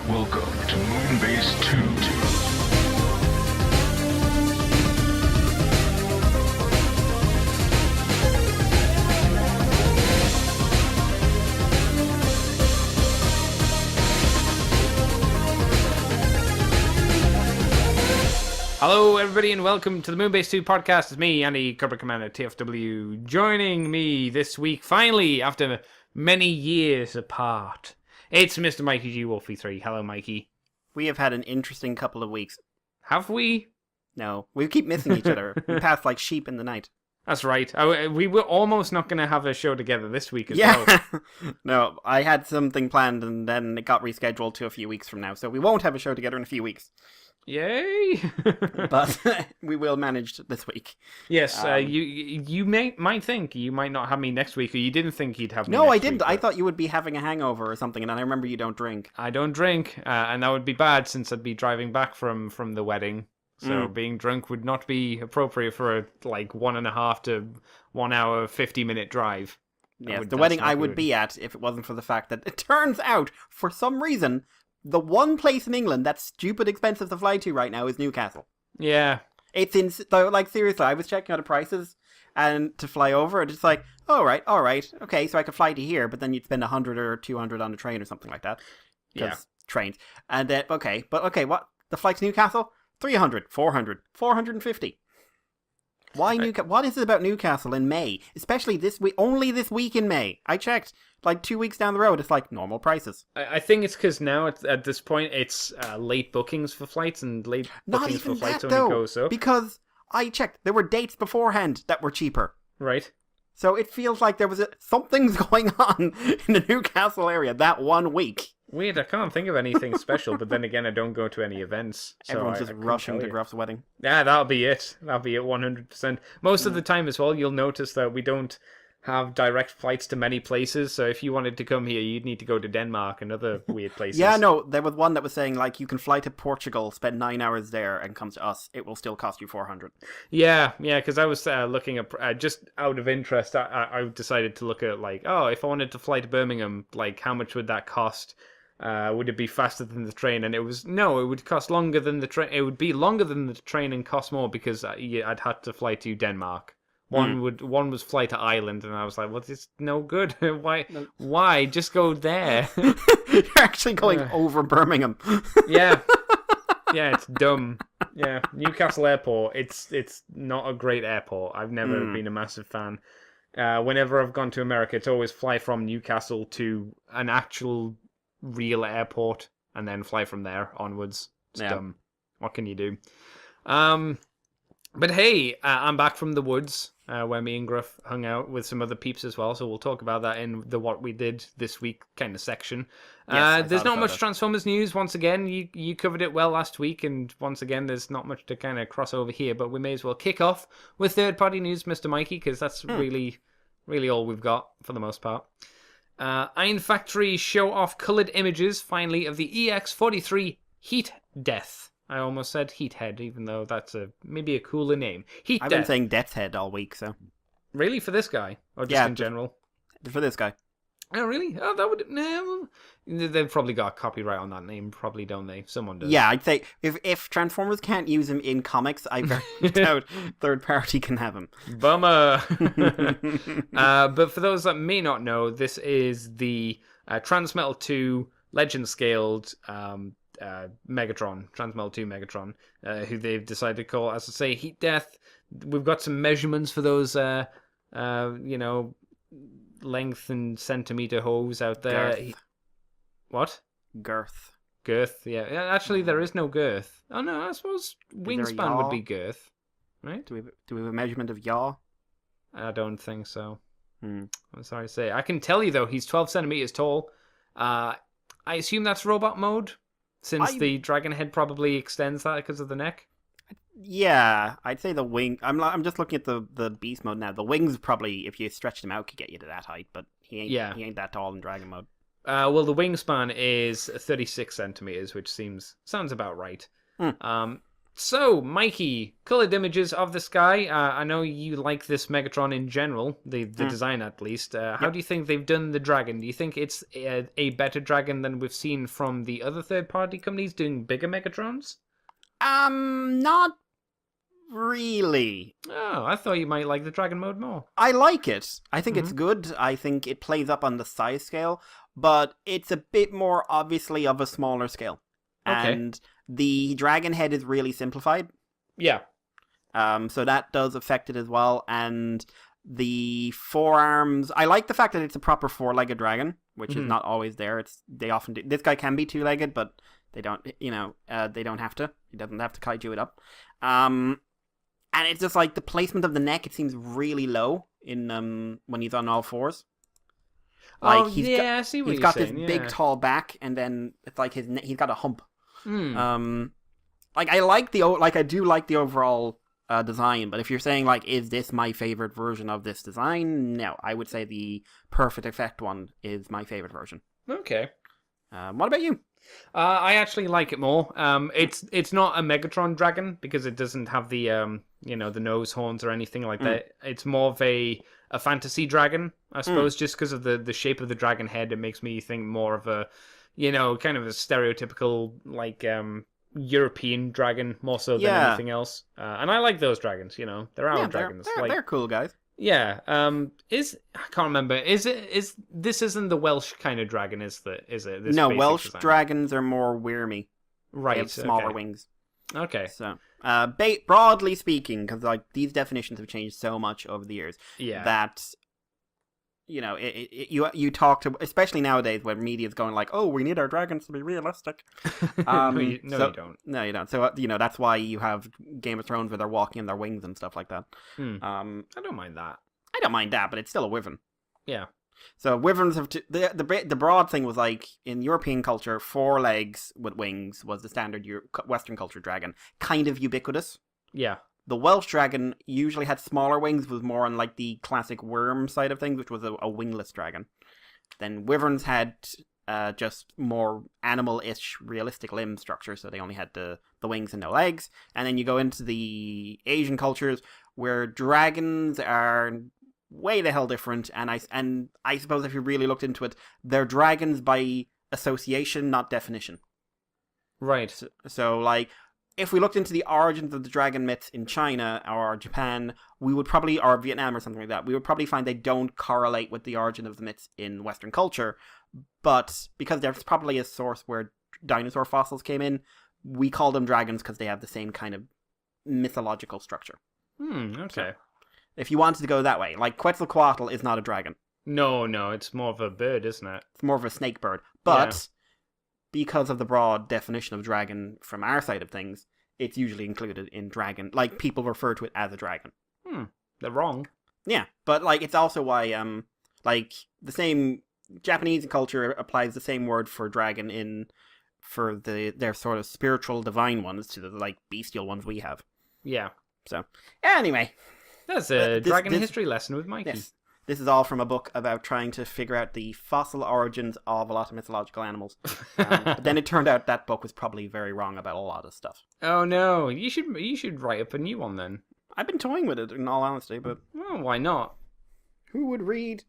Welcome to Moonbase 2. Hello, everybody, and welcome to the Moonbase 2 podcast. It's me, Andy, Corporate Commander, TFW, joining me this week, finally, after many years apart. It's Mr. Mikey G. Wolfie 3. Hello, Mikey. We have had an interesting couple of weeks. Have we? No, we keep missing each other. We pass like sheep in the night. That's right. We were almost not going to have a show together this week as well. No, I had something planned and then it got rescheduled to a few weeks from now, so we won't have a show together in a few weeks. Yay! But we will manage this week. Yes, you might think you might not have me next week, or you didn't think you'd have me No, next I didn't. week, I thought you would be having a hangover or something, and I remember you don't drink. I don't drink, and that would be bad since I'd be driving back from the wedding. So being drunk would not be appropriate for a 1.5 to 1 hour 50-minute drive. Yes, the wedding I would be at if it wasn't for the fact that it turns out, for some reason, the one place in England that's stupid expensive to fly to right now is Newcastle. Yeah. It's seriously, I was checking out the prices and to fly over, and it's like, all right, okay, so I could fly to here, but then you'd spend 100 or 200 on the train or something like that. Yeah. Trains. And then, what? The flight to Newcastle? 300, 400, 450. Why Newcastle? What is it about Newcastle in May? Especially this week, only this week in May. I checked, 2 weeks down the road, it's like normal prices. I think it's because now at this point it's late bookings for flights, and late bookings for flights only goes up. Because I checked, there were dates beforehand that were cheaper. Right. So it feels like there was something's going on in the Newcastle area that 1 week. Weird, I can't think of anything special, but then again, I don't go to any events. So Everyone's just rushing to Gruff's wedding. Yeah, that'll be it. That'll be it 100%. Most of the time as well, you'll notice that we don't have direct flights to many places, so if you wanted to come here, you'd need to go to Denmark and other weird places. Yeah, no, there was one that was saying, you can fly to Portugal, spend 9 hours there, and come to us. It will still cost you 400. Yeah, because I was looking at, just out of interest, I decided to look at, if I wanted to fly to Birmingham, how much would that cost? Would it be faster than the train? And it would cost longer than the train. It would be longer than the train and cost more because I'd had to fly to Denmark. One was fly to Ireland, and I was like, well, it's no good. Why? Just go there. You're actually going over Birmingham. Yeah. Yeah, it's dumb. Yeah, Newcastle Airport, it's not a great airport. I've never been a massive fan. Whenever I've gone to America, it's always fly from Newcastle to an actual real airport and then fly from there onwards. It's dumb. What can you do? But hey, I'm back from the woods where me and Gruff hung out with some other peeps as well, so we'll talk about that in the what we did this week kind of section. There's not much Transformers news. Once again, you covered it well last week, and once again, there's not much to kind of cross over here, but we may as well kick off with third-party news, Mr. Mikey, because that's really all we've got for the most part. Ironfactory show off coloured images, finally, of the EX-43 Heat Death. I almost said Heat Head, even though that's maybe a cooler name. I've been saying Death's Head all week, so... Really? For this guy? Or just in general? For this guy. Oh, really? Oh, that would... No. They've probably got copyright on that name, probably, don't they? Someone does. Yeah, I'd say if Transformers can't use him in comics, I very doubt third party can have him. Bummer! But for those that may not know, this is the Transmetal 2 Legend-scaled Megatron, Transmetal 2 Megatron, who they've decided to call, as I say, Heat Death. We've got some measurements for those, length and centimeter hose out there. What? Girth, yeah. Actually, there is no girth. Oh, no, I suppose wingspan would be girth, right? Do we have a measurement of yaw? I don't think so. I'm sorry to say. I can tell you, though, he's 12 centimeters tall. I assume that's robot mode, since the dragon head probably extends that because of the neck. Yeah, I'd say the wing... I'm just looking at the beast mode now. The wings probably, if you stretch them out, could get you to that height, but he ain't that tall in dragon mode. Well, the wingspan is 36 centimeters, which sounds about right. So, Mikey, colored images of this guy. I know you like this Megatron in general, the design at least. How do you think they've done the dragon? Do you think it's a better dragon than we've seen from the other third-party companies doing bigger Megatrons? Not really. Oh, I thought you might like the dragon mode more. I like it. I think it's good. I think it plays up on the size scale, but it's a bit more obviously of a smaller scale. Okay. And the dragon head is really simplified. Yeah. So that does affect it as well. And the forearms, I like the fact that it's a proper four-legged dragon, which is not always there. They often do. This guy can be two-legged, but they don't. They don't have to. He doesn't have to kaiju it up. And it's just like the placement of the neck. It seems really low in when he's on all fours. Like I see what he's you're got saying, this big tall back, and then it's like he's got a hump. Like I do like the overall design, but if you're saying like, is this my favorite version of this design? No, I would say the Perfect Effect one is my favorite version. Okay. What about you? I actually like it more. It's not a Megatron dragon because it doesn't have the the nose horns or anything like that. It's more of a fantasy dragon, I suppose, just because of the shape of the dragon head. It makes me think more of a kind of a stereotypical like European dragon more so than anything else. And I like those dragons. They're our dragons. They're cool guys. Yeah. I can't remember. Is this isn't the Welsh kind of dragon? Is it? No, Welsh design? dragons are more wyrmy. Right. They have smaller okay. wings. Okay. So, broadly speaking, because like these definitions have changed so much over the years, that you talk to, especially nowadays when media's going like, oh, we need our dragons to be realistic. You don't. No, you don't. So that's why you have Game of Thrones where they're walking on their wings and stuff like that. I don't mind that. I don't mind that, but it's still a wyvern. Yeah. So wyverns have the broad thing was like in European culture, 4 legs with wings was the standard Western culture dragon, kind of ubiquitous. Yeah. The Welsh dragon usually had smaller wings, was more on like the classic worm side of things, which was a wingless dragon. Then wyverns had just more animal-ish realistic limb structure, so they only had the wings and no legs. And then you go into the Asian cultures where dragons are way the hell different, and I suppose if you really looked into it, they're dragons by association, not definition. Right. So like, if we looked into the origins of the dragon myths in China or Japan, we would probably, or Vietnam or something like that, we would probably find they don't correlate with the origin of the myths in Western culture. But because there's probably a source where dinosaur fossils came in, we call them dragons because they have the same kind of mythological structure. Okay. So, if you wanted to go that way, like Quetzalcoatl is not a dragon. No, it's more of a bird, isn't it? It's more of a snake bird. But because of the broad definition of dragon from our side of things, it's usually included in dragon. Like, people refer to it as a dragon. They're wrong. Yeah, but like it's also why like the same Japanese culture applies the same word for dragon for their sort of spiritual divine ones to the like bestial ones we have. Yeah. So anyway, that's a dragon history lesson with Mikey. Yes. This is all from a book about trying to figure out the fossil origins of a lot of mythological animals. But then it turned out that book was probably very wrong about a lot of stuff. Oh no, you should write up a new one then. I've been toying with it in all honesty, but well, why not? Who would read?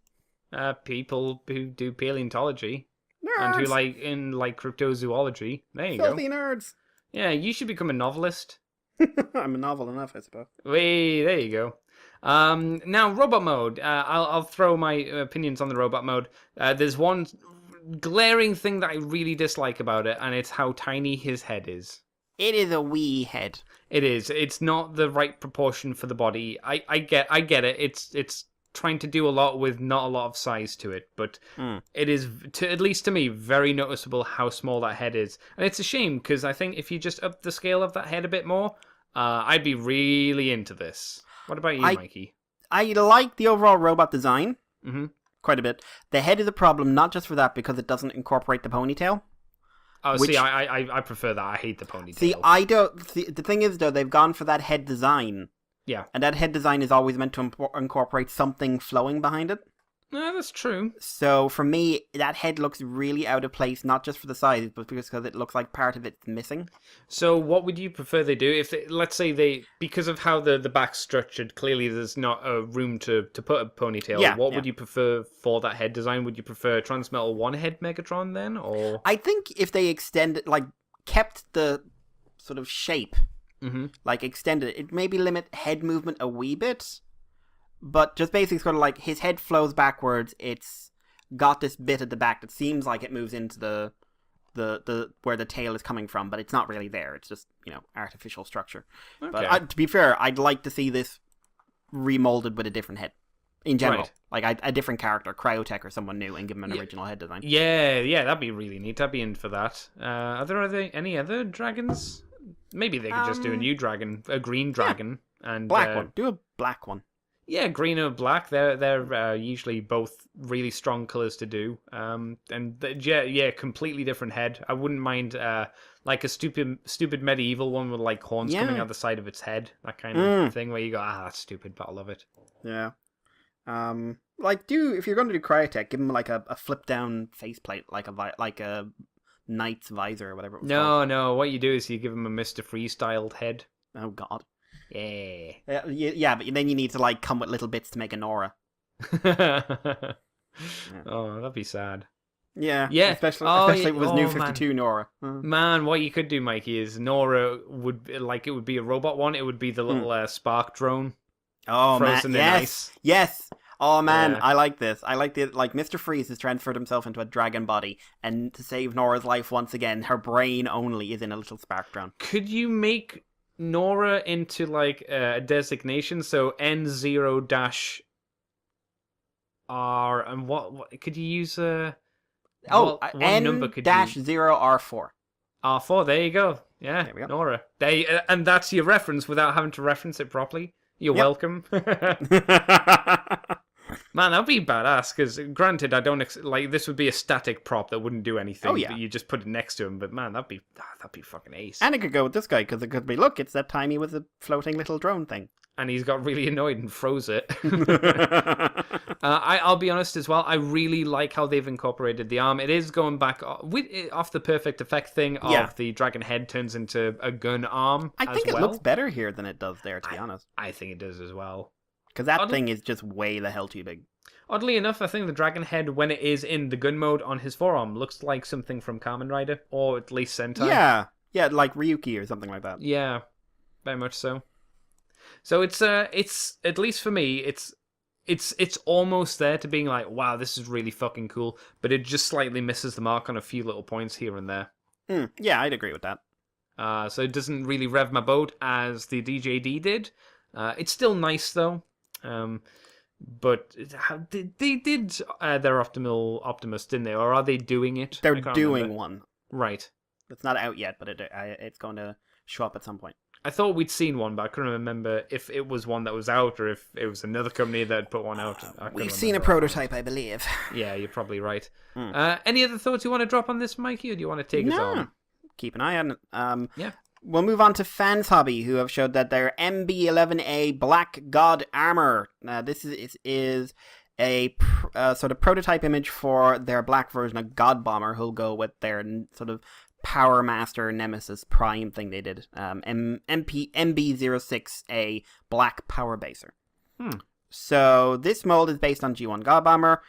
People who do paleontology. Nerds! And who like cryptozoology. There you Filthy go. nerds! Yeah, you should become a novelist. I'm a novel enough, I suppose. There you go. Now, robot mode. I'll throw my opinions on the robot mode. There's one glaring thing that I really dislike about it, and it's how tiny his head is. It is a wee head. It is. It's not the right proportion for the body. I get it. It's trying to do a lot with not a lot of size to it, but it is, at least to me, very noticeable how small that head is. And it's a shame, because I think if you just up the scale of that head a bit more, I'd be really into this. What about you, Mikey? I like the overall robot design quite a bit. The head is a problem, not just for that, because it doesn't incorporate the ponytail. Oh, see, I prefer that. I hate the ponytail. See, I don't. See, the thing is, though, they've gone for that head design. Yeah. And that head design is always meant to incorporate something flowing behind it. No, that's true. So for me, that head looks really out of place, not just for the size, but because it looks like part of it's missing. So what would you prefer they do? If let's say because of how the back's structured, clearly there's not a room to put a ponytail. Yeah, What yeah. would you prefer for that head design? Would you prefer Transmetal one head Megatron then, or? I think if they kept the sort of shape, extended it, maybe limit head movement a wee bit, but just basically sort of like his head flows backwards. It's got this bit at the back that seems like it moves into the where the tail is coming from, but it's not really there. It's just, artificial structure. Okay. But to be fair, I'd like to see this remolded with a different head. In general, like a different character, Cryotech or someone new, and give him an original head design. Yeah, that'd be really neat. I'd be in for that. Are there any other dragons? Maybe they could just do a new dragon, a green dragon, and black one. Do a black one. Yeah, green or black. They're usually both really strong colors to do. Completely different head. I wouldn't mind like a stupid medieval one with like horns coming out the side of its head. That kind of thing where you go, that's stupid, but I love it. Yeah. If you're going to do Cryotech, give him like a flip down faceplate, like a knight's visor or whatever it was called. No. What you do is you give him a Mr. Free-styled head. Oh God. Yeah. Yeah, but then you need to come with little bits to make a Nora. Oh, that'd be sad. Yeah. Especially if it was New 52 Nora. Man, what you could do, Mikey, is Nora would it would be a robot one. It would be the little spark drone. Oh frozen man! in Yes, ice. yes. Oh man, Yeah. I like this. I like the Mr. Freeze has transferred himself into a dragon body, and to save Nora's life once again, her brain only is in a little spark drone. Could you make Nora into a designation? So N0-R, and what could you use? What number could you? N-0R4. R4. There you go. Yeah, There we go. Nora. And that's your reference without having to reference it properly. You're welcome. Man, that'd be badass, because granted, I don't this would be a static prop that wouldn't do anything. Oh, yeah. But you just put it next to him. But man, that'd be fucking ace. And it could go with this guy, because it could be, look, it's that tiny with the floating little drone thing. And he's got really annoyed and froze it. I'll be honest as well. I really like how they've incorporated the arm. It is going back off the perfect effect thing of the dragon head turns into a gun arm. I think it looks better here than it does there, to be honest. I think it does as well. Because that thing is just way the hell too big. Oddly enough, I think the dragon head, when it is in the gun mode on his forearm, looks like something from Kamen Rider, or at least Sentai. Yeah, like Ryuki or something like that. Yeah, very much so. So it's at least for me, it's almost there to being like, wow, this is really fucking cool, but it just slightly misses the mark on a few little points here and there. Yeah, I'd agree with that. So it doesn't really rev my boat as the DJD did. It's still nice though. But they did their Optimus, didn't they? Or are they doing it? They're doing one. Right. It's not out yet, but it's going to show up at some point. I thought we'd seen one, but I couldn't remember if it was one that was out or if it was another company that had put one out. We've seen a prototype, I believe. Yeah, you're probably right. Any other thoughts you want to drop on this, Mikey, or do you want to take us on? Keep an eye on it. Yeah. We'll move on to Fans Hobby, who have showed that their MB11A Black God Armor. This is a sort of prototype image for their black version of God Bomber, who'll go with their sort of Power Master Nemesis Prime thing they did. MB06A Black Power Baser. So this mold is based on G1 God Bomber.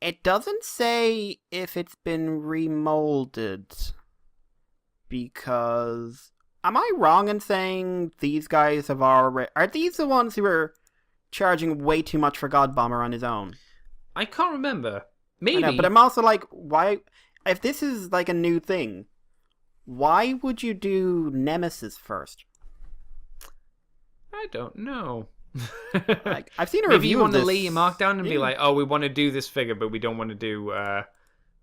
It doesn't say if it's been remolded. Because, am I wrong in saying these guys have already... Are these the ones who are charging way too much for God Bomber on his own? I can't remember. Maybe. I know, but I'm also like, why... If this is like a new thing, why would you do Nemesis first? I don't know. I've seen a Maybe review you of want this. to lay your mark down and be like, oh, we want to do this figure, but we don't want to do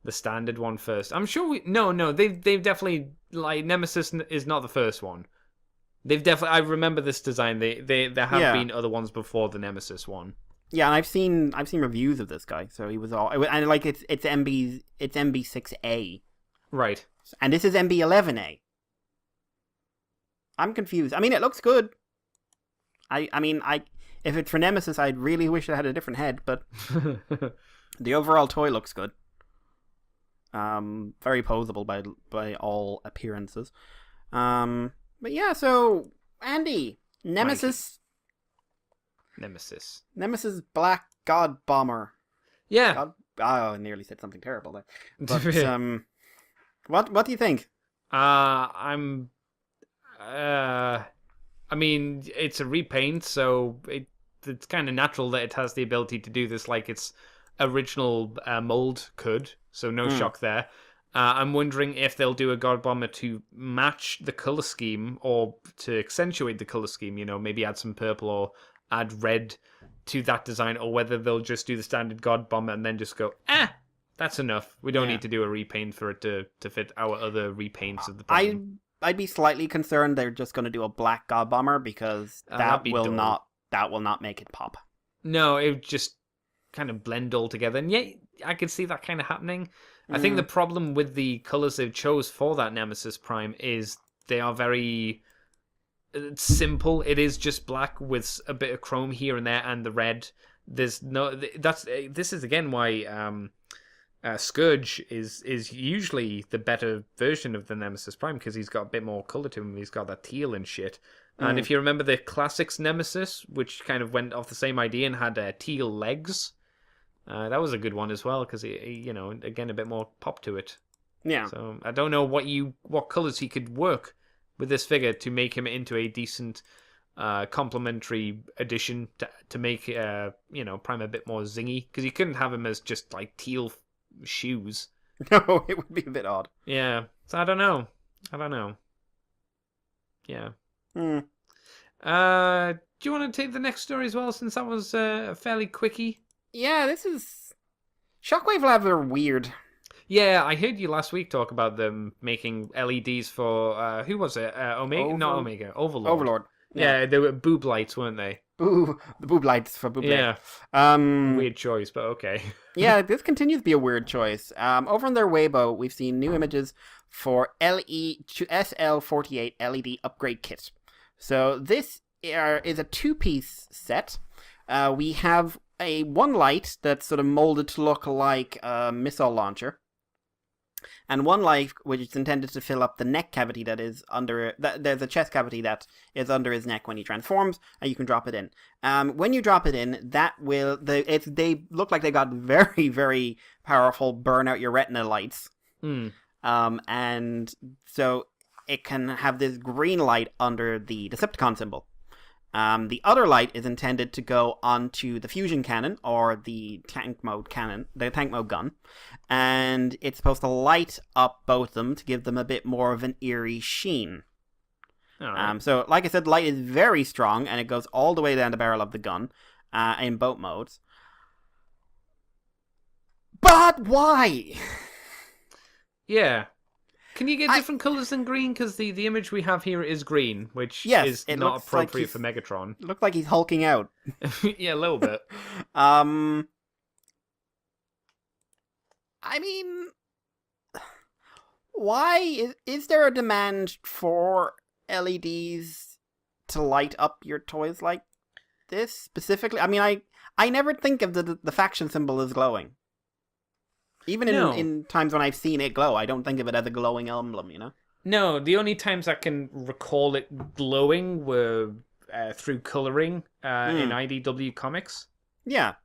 the standard one first. I'm sure they've definitely, like, Nemesis is not the first one. They've definitely, I remember this design. There have been other ones before the Nemesis one. Yeah, and I've seen reviews of this guy. So he was all, and like it's MB6A, right? And this is MB11A. I'm confused. I mean, it looks good. I mean, if it's for Nemesis, I'd really wish it had a different head, but the overall toy looks good. Very posable by all appearances. But yeah, so Andy, Nemesis Black God Bomber. Yeah. I nearly said something terrible there. But what do you think? I mean, it's a repaint, so it's kind of natural that it has the ability to do this like its original mold could, so no shock there. I'm wondering if they'll do a God Bomber to match the color scheme or to accentuate the color scheme, maybe add some purple or add red to that design, or whether they'll just do the standard God Bomber and then just go, that's enough. We don't need to do a repaint for it to fit our other repaints of the Prime. I'd be slightly concerned they're just going to do a black God Bomber, because that will not make it pop. No, it would just kind of blend all together. And yeah, I could see that kind of happening. I think the problem with the colors they've chose for that Nemesis Prime is they are very simple. It is just black with a bit of chrome here and there, and the red. This is again why Scourge is usually the better version of the Nemesis Prime, because he's got a bit more color to him. He's got that teal and shit. And if you remember the Classics Nemesis, which kind of went off the same idea and had teal legs, that was a good one as well, because again, a bit more pop to it. Yeah. So I don't know what colors he could work with this figure to make him into a decent complementary addition to make Prime a bit more zingy, because you couldn't have him as just like teal shoes. No, it would be a bit odd. Yeah. So I don't know. Yeah. Do you want to take the next story as well, since that was a fairly quickie? Yeah, this is... Shockwave Labs are weird. Yeah, I heard you last week talk about them making LEDs for, who was it? Omega? Not Omega, Overlord. Yeah, they were boob lights, weren't they? The boob lights for boob lights. Yeah. Weird choice, but okay. Yeah, this continues to be a weird choice. Over on their Weibo, we've seen new images for SL48 LED upgrade kit. So this is a two-piece set. We have one light that's sort of molded to look like a missile launcher, and one light which is intended to fill up the neck cavity that is under. There's a chest cavity that is under his neck when he transforms, and you can drop it in. When you drop it in, they look like they got very, very powerful burn out your retina lights. And so it can have this green light under the Decepticon symbol. The other light is intended to go onto the fusion cannon, or the tank mode gun, and it's supposed to light up both of them to give them a bit more of an eerie sheen. Right. So, like I said, light is very strong, and it goes all the way down the barrel of the gun in both modes. But why? Yeah. Can you get different colours than green? Because the image we have here is green, which is not appropriate for Megatron. It looks like he's hulking out. Yeah, a little bit. I mean, why is there a demand for LEDs to light up your toys like this specifically? I mean, I never think of the faction symbol as glowing. Even in times when I've seen it glow, I don't think of it as a glowing emblem, No, the only times I can recall it glowing were through colouring in IDW comics. Yeah.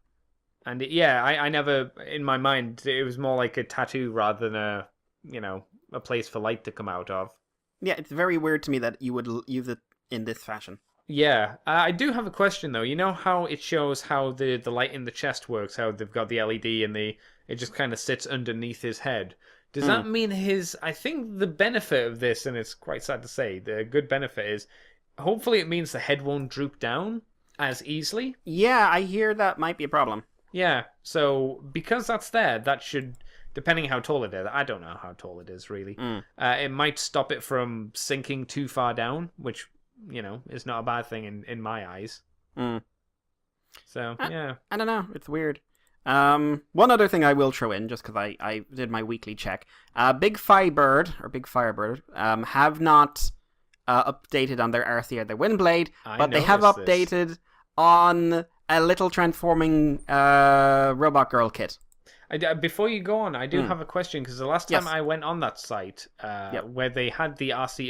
And I never, in my mind, it was more like a tattoo rather than a place for light to come out of. Yeah, it's very weird to me that you would use it in this fashion. Yeah, I do have a question though. You know how it shows how the light in the chest works, how they've got the LED and it just kind of sits underneath his head. Does that mean I think the benefit of this, and it's quite sad to say, the good benefit is, hopefully it means the head won't droop down as easily. Yeah, I hear that might be a problem. Yeah, so because that's there, that should, depending how tall it is, I don't know how tall it is really, it might stop it from sinking too far down, which, is not a bad thing in my eyes. So, yeah. I don't know, it's weird. One other thing I will throw in, just because I did my weekly check. Big Firebird have not updated on their RC or their Windblade, but they have updated on a little transforming robot girl kit. Before you go on, I do have a question, because the last time Yes. I went on that site where they had the RC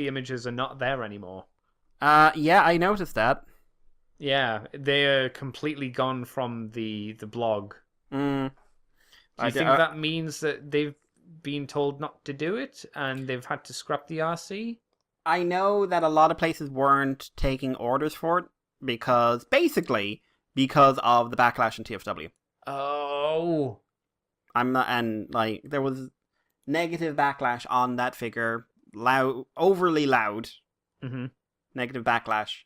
images are not there anymore. Yeah, I noticed that. Yeah, they're completely gone from the blog. Mm. Do you think that means that they've been told not to do it and they've had to scrap the RC? I know that a lot of places weren't taking orders for it because of the backlash in TFW. Oh. There was negative backlash on that figure, overly loud. Mm-hmm. Negative backlash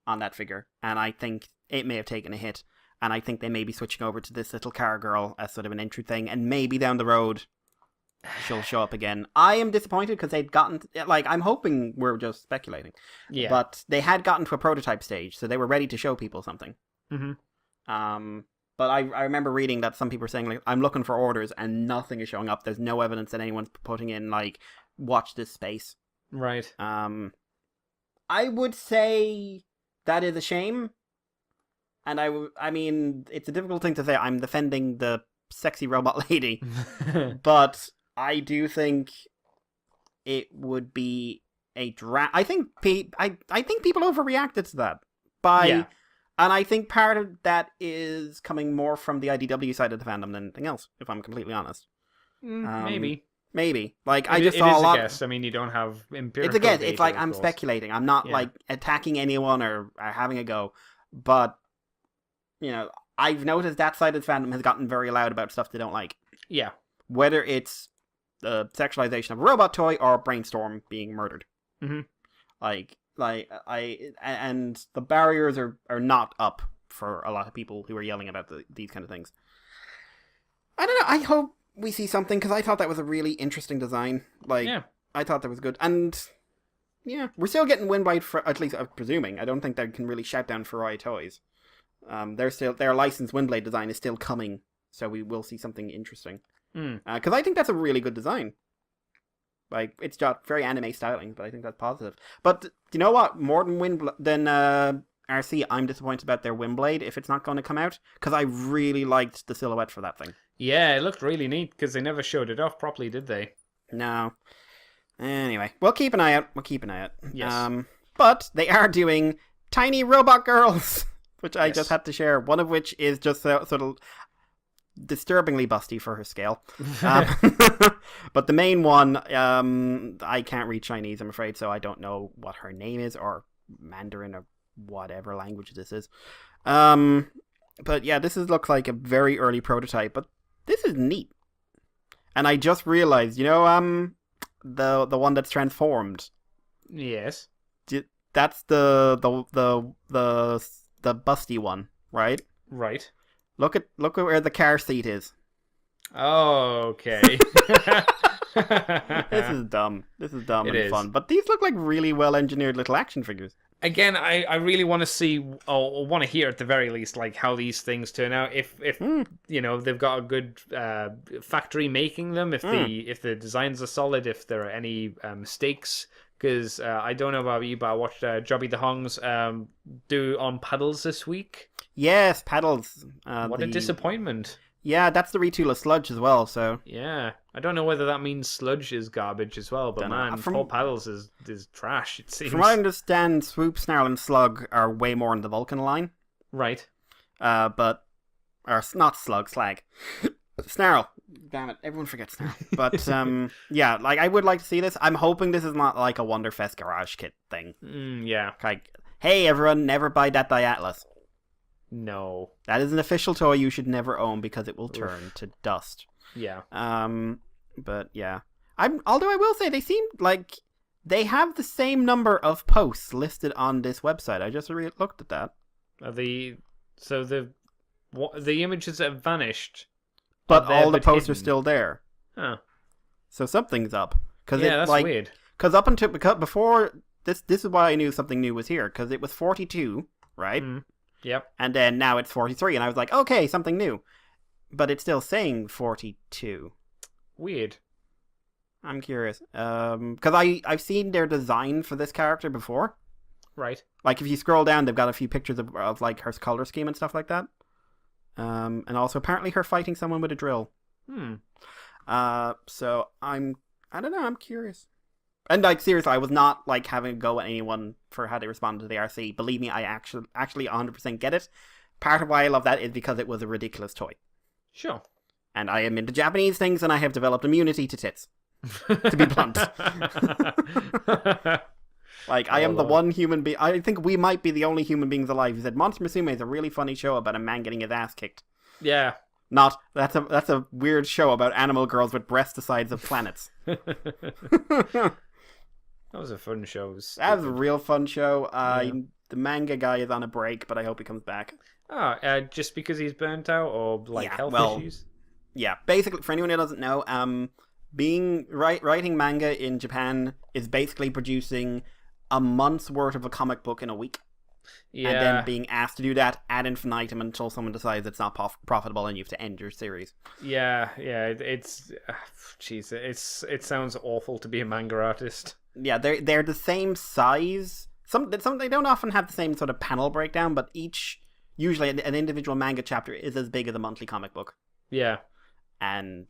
on that figure, and I think it may have taken a hit, and I think they may be switching over to this little car girl as sort of an entry thing, and maybe down the road she'll show up again. I am disappointed because they'd gotten, I'm hoping we're just speculating, but they had gotten to a prototype stage, so they were ready to show people something. Mm-hmm. But I remember reading that some people were saying, I'm looking for orders, and nothing is showing up. There's no evidence that anyone's putting in, watch this space. Right. I would say that is a shame. And I mean, it's a difficult thing to say. I'm defending the sexy robot lady. But I do think it would be I think people overreacted to that. And I think part of that is coming more from the IDW side of the fandom than anything else, if I'm completely honest. Maybe. I just saw a lot. It's a guess. I mean, you don't have empirical It's a guess. data, It's like of I'm course. speculating. I'm not attacking anyone or having a go. But, I've noticed that side of the fandom has gotten very loud about stuff they don't like. Yeah. Whether it's the sexualization of a robot toy or Brainstorm being murdered. Mm-hmm. And the barriers are not up for a lot of people who are yelling about these kind of things. I don't know. I hope we see something, because I thought that was a really interesting design. I thought that was good. And, yeah, we're still getting wind by, at least I'm presuming. I don't think they can really shout down Farai Toys. Their licensed Windblade design is still coming, so we will see something interesting. Because I think that's a really good design. It's got very anime styling, but I think that's positive. But you know what? More than RC, I'm disappointed about their Windblade if it's not going to come out, because I really liked the silhouette for that thing. Yeah, it looked really neat, because they never showed it off properly, did they? No. Anyway, we'll keep an eye out. Yes. But they are doing tiny robot girls, which I just had to share. One of which is just sort of disturbingly busty for her scale. But the main one, I can't read Chinese, I'm afraid, so I don't know what her name is, or Mandarin, or whatever language this is. But yeah, this looks like a very early prototype, but this is neat. And I just realized, the one that's transformed. Yes. That's the busty one, right? Right. Look at where the car seat is. Oh, okay. This is dumb. It is fun. But these look like really well engineered little action figures. Again, I really want to see, or want to hear at the very least, how these things turn out. If they've got a good factory making them, if the designs are solid, if there are any mistakes. Because I don't know about you, but I watched Jobby the Hongs do on paddles this week. Yes, paddles. What a disappointment. Yeah, that's the retool of Sludge as well, so... Yeah, I don't know whether that means Sludge is garbage as well, but four paddles is trash, it seems. From what I understand, Swoop, Snarl, and Slug are way more in the Vulcan line. Right. Or not Slug, Slag. Snarl. Damn it, everyone forgets Snarl. But, yeah, I would like to see this. I'm hoping this is not like a Wonderfest Garage Kit thing. Yeah. Hey, everyone, never buy that Diatlas. No. That is an official toy you should never own because it will turn to dust. Yeah. But yeah. Although I will say they seem like they have the same number of posts listed on this website. I just looked at that. The images have vanished. But all the posts are still there. Huh. So something's up. That's weird. Because before this is why I knew something new was here, because it was 42, right? Yep. And then now it's 43, and I was like, okay, something new. But it's still saying 42. Weird. I'm curious. Because I've seen their design for this character before. Right. Like, if you scroll down, they've got a few pictures of like, her color scheme and stuff like that. And also, apparently, her fighting someone with a drill. So, I don't know, I'm curious. And, like, seriously, I was not, like, having a go at anyone for how they responded to the RC. Believe me, I actually 100% get it. Part of why I love that is because it was a ridiculous toy. Sure. And I am into Japanese things, and I have developed immunity to tits. To be blunt. Like, I am the one human being... I think we might be the only human beings alive who said, Monster Musume is a really funny show about a man getting his ass kicked. Yeah. Not, that's a weird show about animal girls with breasts the size of planets. That was a fun show. That was a real fun show. Yeah. The manga guy is on a break, but I hope he comes back. Just because he's burnt out or, like, health issues? Yeah, basically, for anyone who doesn't know, writing manga in Japan is basically producing a month's worth of a comic book in a week. Yeah. And then being asked to do that ad infinitum until someone decides it's not profitable and you have to end your series. Yeah, it's... Jeez, it sounds awful to be a manga artist. Yeah, they're the same size. Some they don't often have the same sort of panel breakdown, but usually an individual manga chapter is as big as a monthly comic book. Yeah. And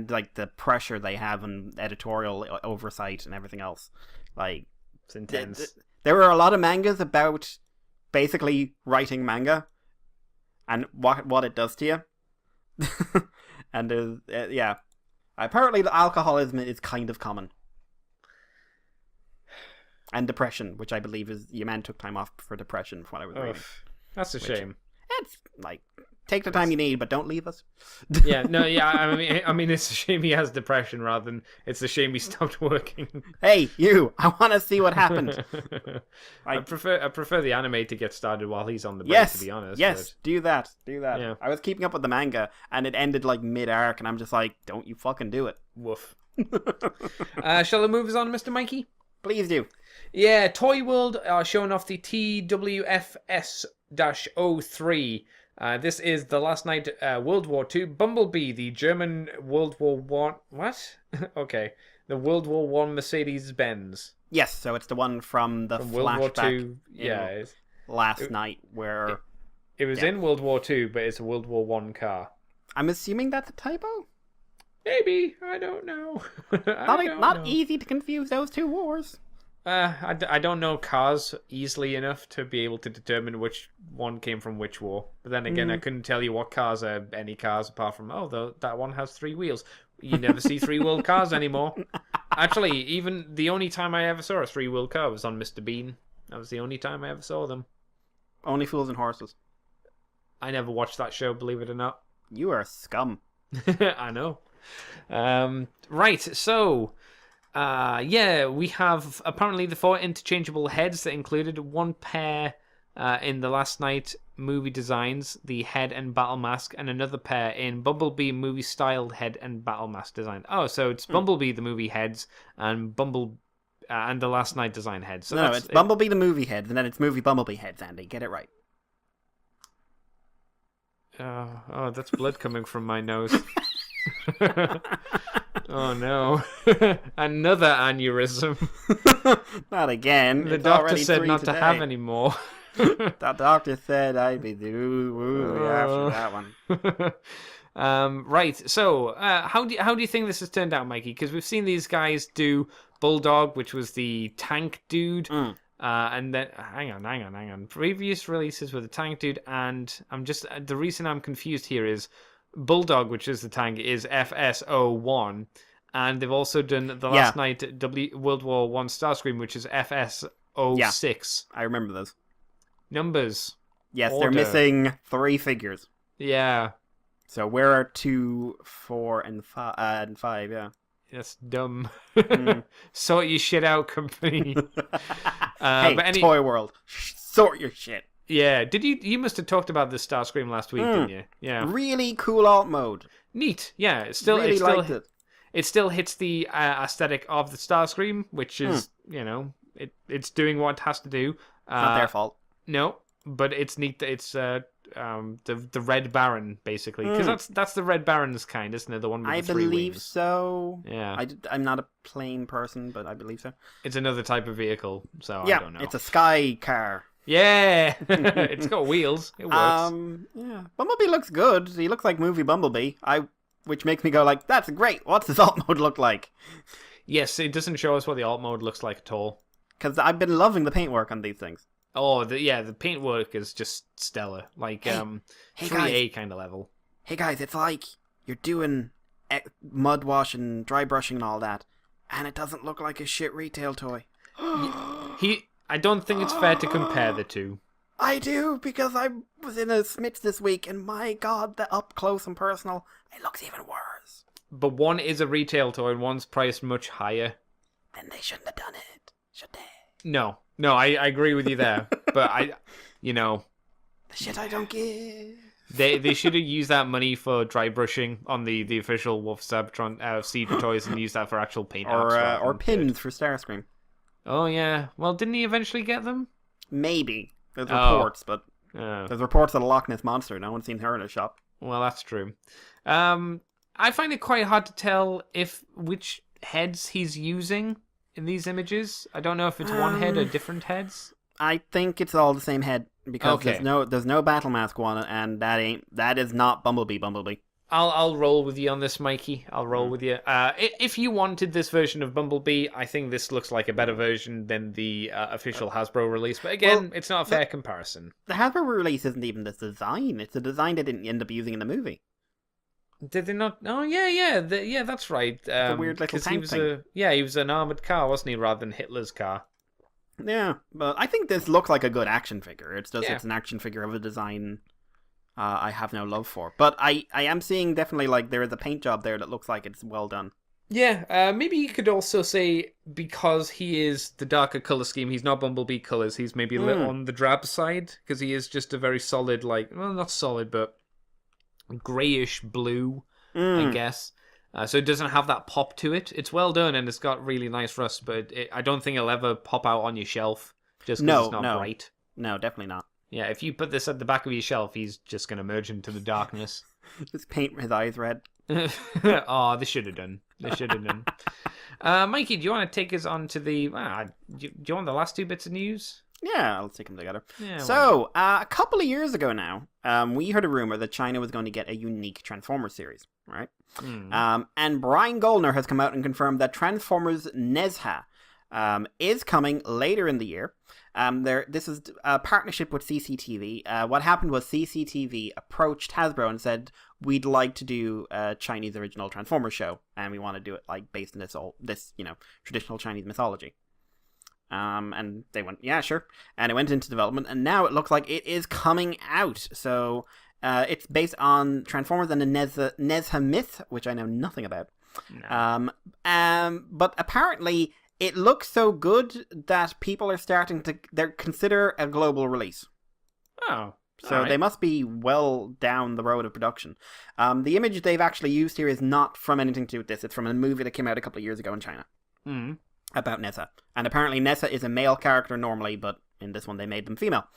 like the pressure they have and editorial oversight and everything else. Like, it's intense. There are a lot of mangas about basically writing manga and what it does to you. And there's, apparently the alcoholism is kind of common. And depression, which I believe is your man took time off for depression from what I was reading. That's a shame. It's like, take the time you need, but don't leave us. I mean, it's a shame he has depression rather than it's a shame he stopped working. Hey, you! I want to see what happened. I prefer the anime to get started while he's on the break. To be honest. Yes, do that. Yeah. I was keeping up with the manga, and it ended like mid-arc, and I'm just like, don't you fucking do it. Woof. Shall I move us on, Mr. Mikey? Please do. Yeah, Toy World are showing off the TWFS-03. This is the last night World War II Bumblebee, the German World War One. What? Okay, the World War One Mercedes-Benz. Yes, so it's the one from from flashback. World War II. Yeah, last night where it was in World War II, but it's a World War One car. I'm assuming that's a typo. Maybe, I don't know. Not easy to confuse those two wars. I don't know cars easily enough to be able to determine which one came from which war. But then again, I couldn't tell you what cars are any cars apart from, that one has 3 wheels. You never see 3-wheel cars anymore. Actually, even the only time I ever saw a 3-wheel car was on Mr. Bean. That was the only time I ever saw them. Only Fools and Horses. I never watched that show, believe it or not. You are scum. I know. Right, so... we have apparently the 4 interchangeable heads that included 1 pair in the last night movie designs, the head and battle mask, and another pair in Bumblebee movie styled head and battle mask design. Oh, so it's Bumblebee the movie heads and and the last night design heads. So no, it's Bumblebee the movie heads, and then it's movie Bumblebee heads, Andy. Get it right. Oh, that's blood coming from my nose. Oh no. Another aneurysm. Not again. The doctor said not to have any more. The doctor said I'd be woo after that one. Right, so how do you think this has turned out, Mikey? Because we've seen these guys do Bulldog, which was the tank dude, and then hang on. Previous releases were the tank dude, and the reason I'm confused here is Bulldog, which is the tank, is FS01, and they've also done the last night World War One Starscream, which is FS06. I remember those numbers. Yes, order. They're missing 3 figures. Yeah. So where are 2, 4, and 5? Yeah. That's dumb. Sort your shit out, company. Hey, Toy World, sort your shit. Yeah, you must have talked about this Starscream last week, didn't you? Yeah. Really cool alt mode. Neat. Yeah, it liked it. It still hits the aesthetic of the Starscream, which is, it's doing what it has to do. It's not their fault. No, but it's neat that it's the Red Baron, basically, because that's the Red Baron's kind, isn't it? The one with I the three believe wings. so. Yeah, I'm not a plane person, but I believe so. it's another type of vehicle, so Yeah, I don't know. it's a sky car. Yeah, it's got wheels. It works. Yeah, Bumblebee looks good. He looks like movie Bumblebee. Which makes me go like, that's great. What's his alt mode look like? Yes, it doesn't show us what the alt mode looks like at all. Because I've been loving the paintwork on these things. Oh, the paintwork is just stellar. Like, hey 3A kind of level. Hey guys, it's like you're doing mud wash and dry brushing and all that, and it doesn't look like a shit retail toy. I don't think it's fair to compare the two. I do, because I was in a Smiths this week, and my god, the up close and personal, it looks even worse. But one is a retail toy and one's priced much higher. Then they shouldn't have done it, should they? No, I agree with you there. But the shit I don't give. They should have used that money for dry brushing on the official Wolf Cybertron Seed toys and used that for actual paint or pins for Starscream. Oh yeah. Well, didn't he eventually get them? Maybe. There's reports, but there's reports of the Loch Ness Monster. No one's seen her in a shop. Well, that's true. I find it quite hard to tell which heads he's using in these images. I don't know if it's one head or different heads. I think it's all the same head because there's no battle mask one, and that is not Bumblebee. I'll roll with you on this, Mikey. I'll roll with you. If you wanted this version of Bumblebee, I think this looks like a better version than the official Hasbro release. But again, it's not a fair comparison. The Hasbro release isn't even this design. It's a design they didn't end up using in the movie. Did they not? Oh, yeah, that's right. A weird little tank thing. He was an armored car, wasn't he, rather than Hitler's car? Yeah, but I think this looks like a good action figure. It's an action figure of a design I have no love for. But I am seeing definitely like there is a paint job there that looks like it's well done. Yeah, maybe you could also say because he is the darker color scheme, he's not Bumblebee colors. He's maybe a little on the drab side because he is just a very solid, not solid, but grayish blue, I guess. So it doesn't have that pop to it. It's well done and it's got really nice rust, but I don't think it'll ever pop out on your shelf just because it's not bright. No, definitely not. Yeah, if you put this at the back of your shelf, he's just going to merge into the darkness. Just paint his eyes red. Oh, they should have done. Mikey, do you want to take us on to the... do you want the last two bits of news? Yeah, let's take them together. Yeah, so, a couple of years ago now, we heard a rumor that China was going to get a unique Transformers series, right? And Brian Goldner has come out and confirmed that Transformers Nezha is coming later in the year. This is a partnership with CCTV. What happened was CCTV approached Hasbro and said, we'd like to do a Chinese original Transformers show, and we want to do it like based in this traditional Chinese mythology. And they went, yeah, sure. And it went into development, and now it looks like it is coming out. So it's based on Transformers and the Nezha myth, which I know nothing about. No. But apparently it looks so good that people are starting to consider a global release. Oh. So they must be well down the road of production. The image they've actually used here is not from anything to do with this. It's from a movie that came out a couple of years ago in China. About Nezha. And apparently Nezha is a male character normally, but in this one they made them female.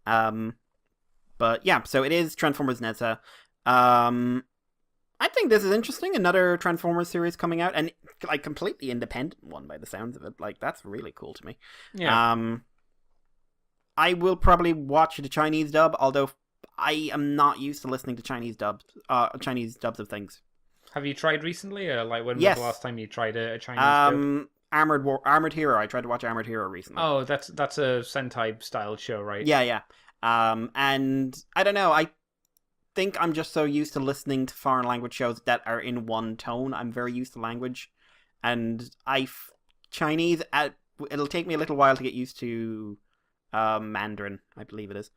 But yeah, so it is Transformers Nezha. I think this is interesting. Another Transformers series coming out, and like completely independent one by the sounds of it. Like that's really cool to me. Yeah. I will probably watch the Chinese dub, although I am not used to listening to Chinese dubs of things. Have you tried recently, or like when was the last time you tried a Chinese dub? Armored Hero. I tried to watch Armored Hero recently. Oh, that's a Sentai styled show, right? Yeah. And I don't know. I think I'm just so used to listening to foreign language shows that are in one tone. I'm very used to language, and Chinese. It'll take me a little while to get used to Mandarin, I believe it is.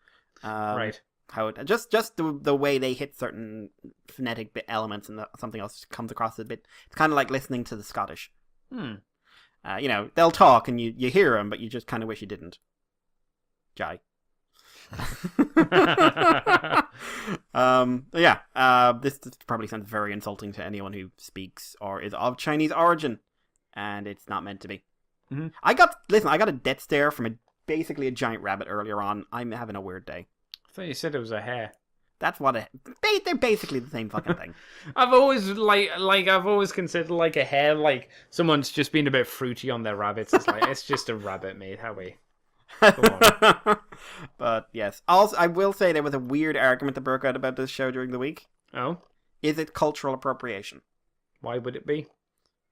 Right. How it just the way they hit certain phonetic bit elements and something else comes across a bit. It's kind of like listening to the Scottish. They'll talk and you hear them, but you just kind of wish you didn't. Jai. This probably sounds very insulting to anyone who speaks or is of Chinese origin, and it's not meant to be. I got a death stare from basically a giant rabbit earlier on. I'm having a weird day. I thought you said it was a hare. That's what they're basically the same fucking thing. I've always I've always considered like a hare, like someone's just been a bit fruity on their rabbits. It's like it's just a rabbit, mate. How we? Come on. But yes, also I will say there was a weird argument that broke out about this show during the week. Oh, Is it cultural appropriation? why would it be?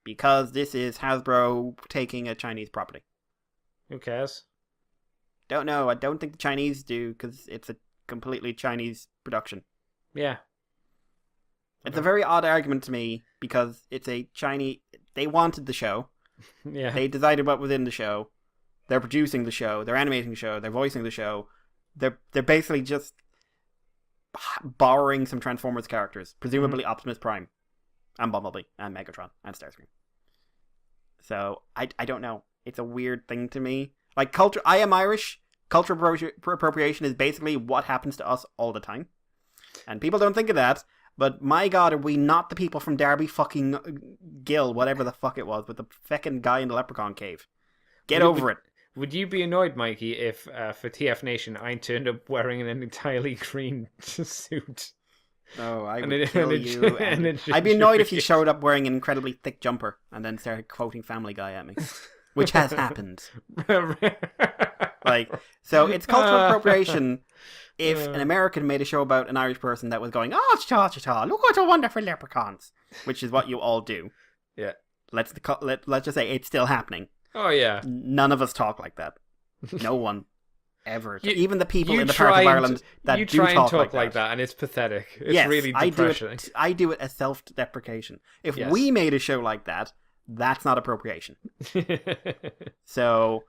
Because this is Hasbro taking a Chinese property. Who cares? Don't know. I don't think the Chinese do because it's a completely Chinese production. Yeah. It's a very odd argument to me because it's a Chinese. They wanted the show. Yeah. They decided what was in the show. They're producing the show. They're animating the show. They're voicing the show. They're basically just borrowing some Transformers characters, presumably Optimus Prime, and Bumblebee, and Megatron, and Starscream. So I don't know. It's a weird thing to me. Like culture, I am Irish. Cultural appropriation is basically what happens to us all the time, and people don't think of that. But my God, are we not the people from Derby fucking Gill, whatever the fuck it was, with the feckin' guy in the leprechaun cave? Get over it. Would you be annoyed, Mikey, if for TF Nation I turned up wearing an entirely green suit? Oh, I And would it- kill and it- you. and it I'd be should annoyed be- if you showed up wearing an incredibly thick jumper and then started quoting Family Guy at me, which has happened. Like, so it's cultural appropriation if an American made a show about an Irish person that was going, oh, cha-cha-cha, look what a wonderful leprechauns, which is what you all do. Yeah. Let's just say it's still happening. Oh, yeah. None of us talk like that. No one. Ever. You- Even the people you in the part of try and- Ireland that you do try and talk talk like that. and it's pathetic. It's Yes, really depressing. I do it as self-deprecation. If Yes. we made a show like that, that's not appropriation. So,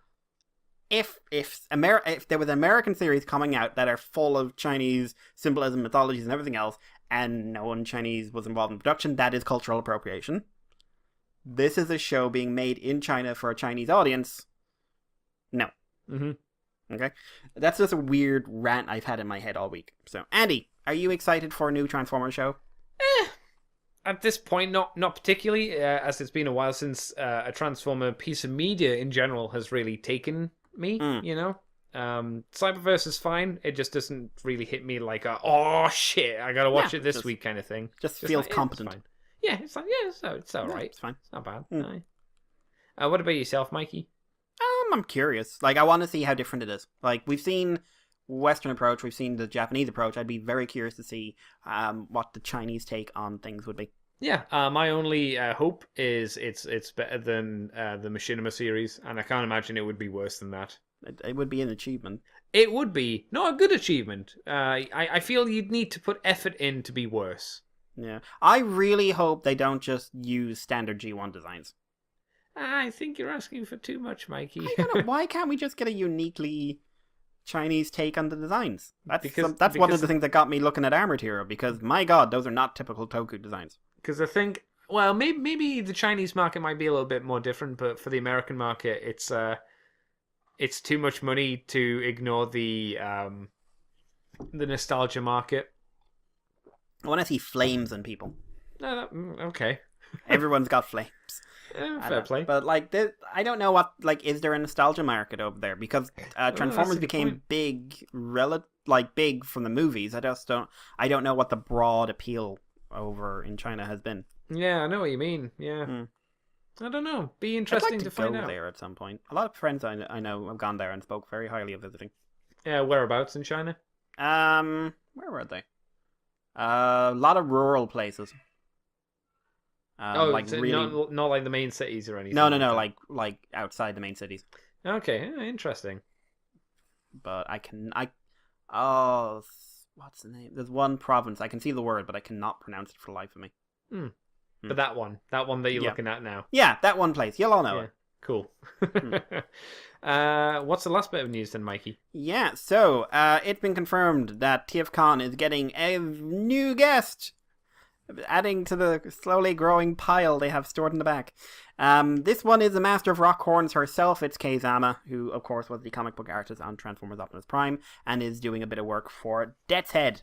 if there was an American series coming out that are full of Chinese symbolism, mythologies, and everything else, and no one Chinese was involved in production, that is cultural appropriation. This is a show being made in China for a Chinese audience. No. hmm Okay? That's just a weird rant I've had in my head all week. So, Andy, are you excited for a new Transformers show? At this point, not particularly, as it's been a while since a Transformer piece of media in general has really taken me, you know? Cyberverse is fine. It just doesn't really hit me like oh shit, I gotta watch it this week kind of thing. Just feels like, competent. It's fine. Yeah, it's like, it's alright. It's fine. It's not bad. No. What about yourself, Mikey? I'm curious. Like, I want to see how different it is. Like, we've seen Western approach, we've seen the Japanese approach. I'd be very curious to see what the Chinese take on things would be. Yeah, my only hope is it's better than the Machinima series, and I can't imagine it would be worse than that. It would be an achievement. It would be not a good achievement. I feel you'd need to put effort in to be worse. Yeah. I really hope they don't just use standard G1 designs. I think you're asking for too much, Mikey. I don't know. Why can't we just get a uniquely Chinese take on the designs? That's one of because- the things that got me looking at Armored Hero, because my God, those are not typical Toku designs. Because I think, well, maybe the Chinese market might be a little bit more different, but for the American market, it's too much money to ignore the nostalgia market. I want to see flames on people. No, okay. Everyone's got flames. Fair play. But like, I don't know what is there a nostalgia market over there? Because Transformers that's a good became point. big from the movies. I don't know what the broad appeal over in China has been. Yeah, I know what you mean. Yeah. I don't know. Be interesting I'd like to find go out. there at some point. A lot of friends I know have gone there and spoke very highly of visiting. Yeah, whereabouts in China? Where were they? A lot of rural places. Like so really, not like the main cities or anything. no, that. like outside the main cities. Okay, interesting. But what's the name? There's one province I can see the word, but I cannot pronounce it for the life of me. But that one that you're Yeah. looking at now. Yeah, that one place. You'll all know Yeah, it. cool. What's the last bit of news then, Mikey? Yeah, so it's been confirmed that TFCon is getting a new guest, adding to the slowly growing pile they have stored in the back. This one is the master of rock horns herself. It's Kei Zama, who of course was the comic book artist on Transformers Optimus Prime and is doing a bit of work for Death's Head.